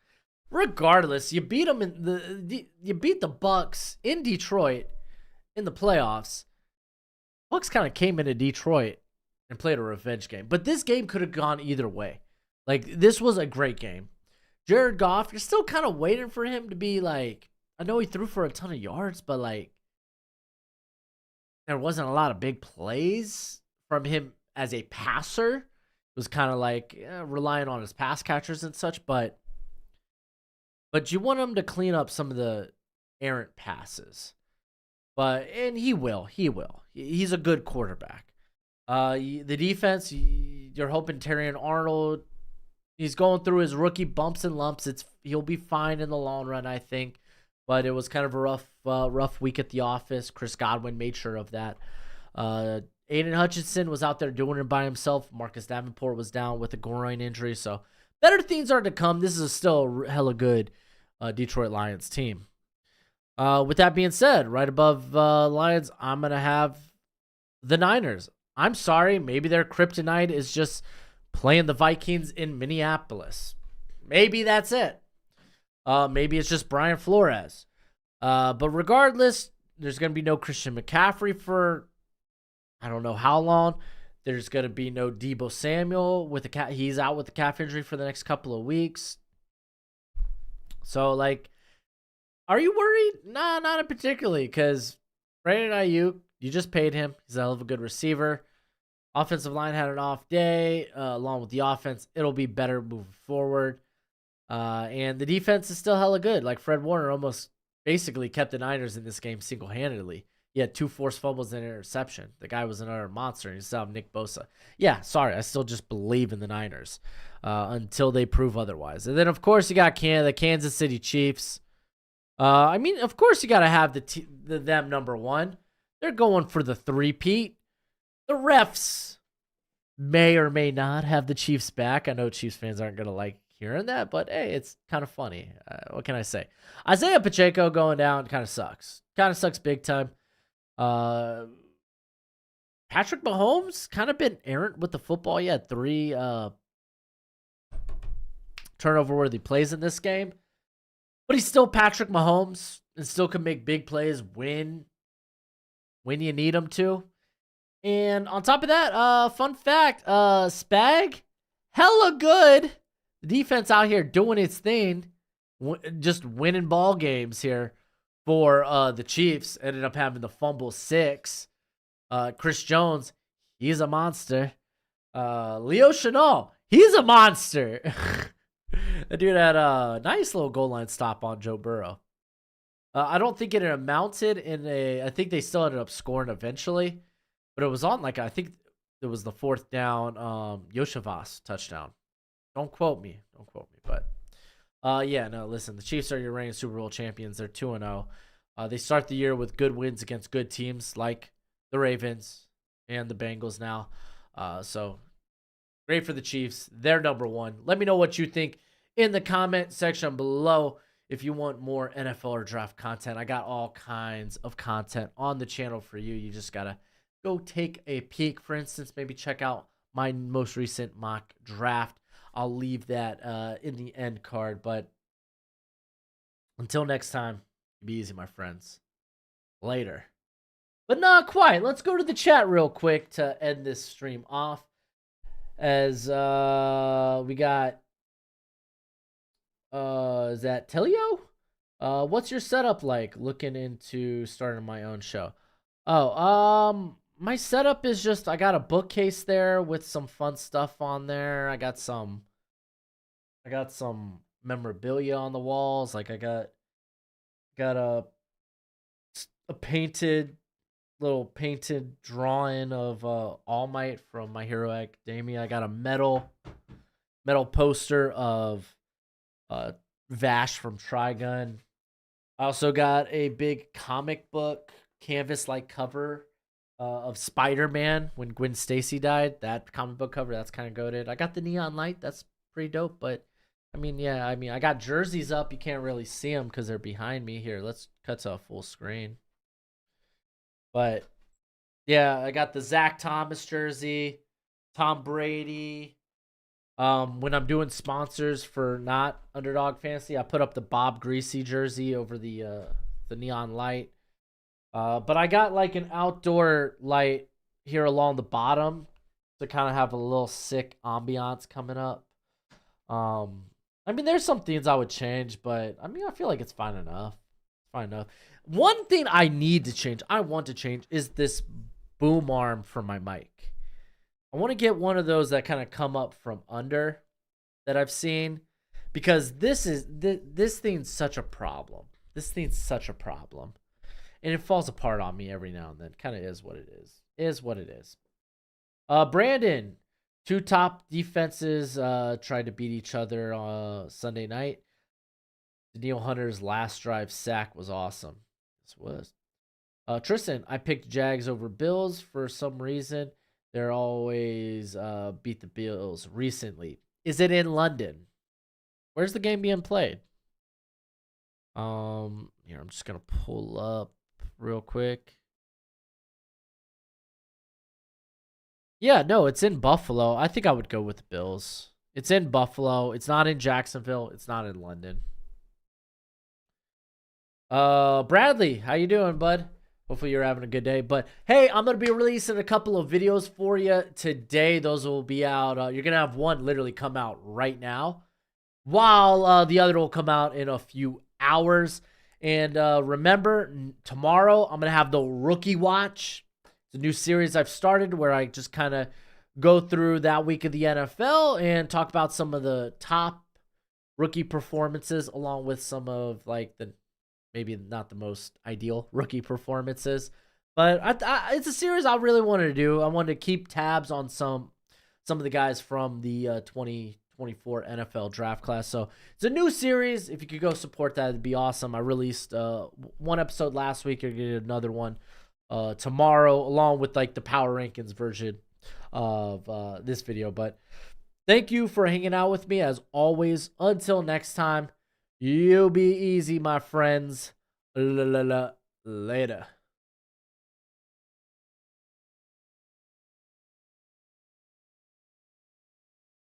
Regardless, you beat them you beat the Bucks in Detroit in the playoffs. Bucks kind of came into Detroit and played a revenge game, but this game could have gone either way. Like, this was a great game. Jared Goff, you're still kind of waiting for him to be like, I know he threw for a ton of yards, but like, there wasn't a lot of big plays from him as a passer. It was kind of like relying on his pass catchers and such, but you want him to clean up some of the errant passes. And he will. He's a good quarterback. The defense, you're hoping Terrion Arnold, he's going through his rookie bumps and lumps. He'll be fine in the long run, I think. But it was kind of a rough week at the office. Chris Godwin made sure of that. Aiden Hutchinson was out there doing it by himself. Marcus Davenport was down with a groin injury. So better things are to come. This is still a hella good Detroit Lions team. With that being said, right above Lions, I'm going to have the Niners. I'm sorry. Maybe their kryptonite is just playing the Vikings in Minneapolis. Maybe that's it. Maybe it's just Brian Flores. But regardless, there's going to be no Christian McCaffrey for I don't know how long. There's going to be no Deebo Samuel with he's out with the calf injury for the next couple of weeks. So, like, are you worried? Nah, not particularly, because Brandon Ayuk, you just paid him. He's a hell of a good receiver. Offensive line had an off day, along with the offense. It'll be better moving forward. And the defense is still hella good. Like, Fred Warner almost basically kept the Niners in this game single-handedly. He had 2 forced fumbles and an interception. The guy was another monster, and he still have Nick Bosa. Yeah, sorry, I still just believe in the Niners until they prove otherwise. And then, of course, you got the Kansas City Chiefs. I mean, of course, you got to have them number one. They're going for the three-peat. The refs may or may not have the Chiefs back. I know Chiefs fans aren't going to like hearing that, but hey, it's kind of funny. What can I say? Isaiah Pacheco going down kind of sucks. Kind of sucks big time. Patrick Mahomes kind of been errant with the football. He had 3 turnover-worthy plays in this game. But he's still Patrick Mahomes and still can make big plays when you need him to. And on top of that, fun fact, Spag, hella good. The defense out here doing its thing, just winning ball games here for the Chiefs. Ended up having the fumble 6. Chris Jones, he's a monster. Leo Chenal, he's a monster. That dude had a nice little goal line stop on Joe Burrow. I don't think it amounted I think they still ended up scoring eventually, but it was on I think it was the 4th down Yoshivas touchdown. Don't quote me, but yeah, no, listen, the Chiefs are your reigning Super Bowl champions. They're 2-0. They start the year with good wins against good teams like the Ravens and the Bengals now. So great for the Chiefs. They're number one. Let me know what you think in the comment section below. If you want more NFL or draft content, I got all kinds of content on the channel for you. You just got to go take a peek. For instance, maybe check out my most recent mock draft. I'll leave that in the end card. But until next time, be easy, my friends. Later. But not quite. Let's go to the chat real quick to end this stream off. As we got, is that Telio? What's your setup like looking into starting my own show? My setup is just, I got a bookcase there with some fun stuff on there. I got some memorabilia on the walls. Like I got a little painted drawing of All Might from My Hero Academia. I got a metal poster of Vash from Trigun. I also got a big comic book canvas like cover of Spider-Man when Gwen Stacy died. That comic book cover, that's kind of goated. I got the neon light. That's pretty dope. But I mean, yeah, I mean, I got jerseys up. You can't really see them because they're behind me. Here, let's cut to a full screen. But yeah, I got the Zach Thomas jersey, Tom Brady. When I'm doing sponsors for not Underdog Fantasy, I put up the Bob Greasy jersey over the neon light. But I got like an outdoor light here along the bottom to kind of have a little sick ambiance coming up. I mean, there's some things I would change, but I mean, I feel like it's fine enough. Fine enough. One thing I need to change, I want to change, is this boom arm for my mic. I want to get one of those that kind of come up from under that I've seen, because this thing's such a problem. This thing's such a problem. And it falls apart on me every now and then. Kind of is what it is. Is what it is. Brandon, two top defenses tried to beat each other Sunday night. Daniil Hunter's last drive sack was awesome. This was. Tristan, I picked Jags over Bills for some reason. They're always beat the Bills recently. Is it in London? Where's the game being played? Here, I'm just gonna pull up real quick. Yeah, no, it's in Buffalo. I think I would go with the Bills. It's in Buffalo. It's not in Jacksonville. It's not in London. Bradley, how you doing, bud? Hopefully you're having a good day. But hey, I'm gonna be releasing a couple of videos for you today. Those will be out. You're gonna have one literally come out right now, while the other will come out in a few hours. And remember, tomorrow I'm gonna have the Rookie Watch. It's a new series I've started where I just kind of go through that week of the NFL and talk about some of the top rookie performances, along with some of like the maybe not the most ideal rookie performances. But it's a series I really wanted to do. I wanted to keep tabs on some of the guys from the 2024 NFL draft class. So it's a new series. If you could go support that, it'd be awesome. I released one episode last week. You're gonna get another one tomorrow, along with like the power rankings version of this video. But thank you for hanging out with me as always. Until next time, you be easy, my friends. Later.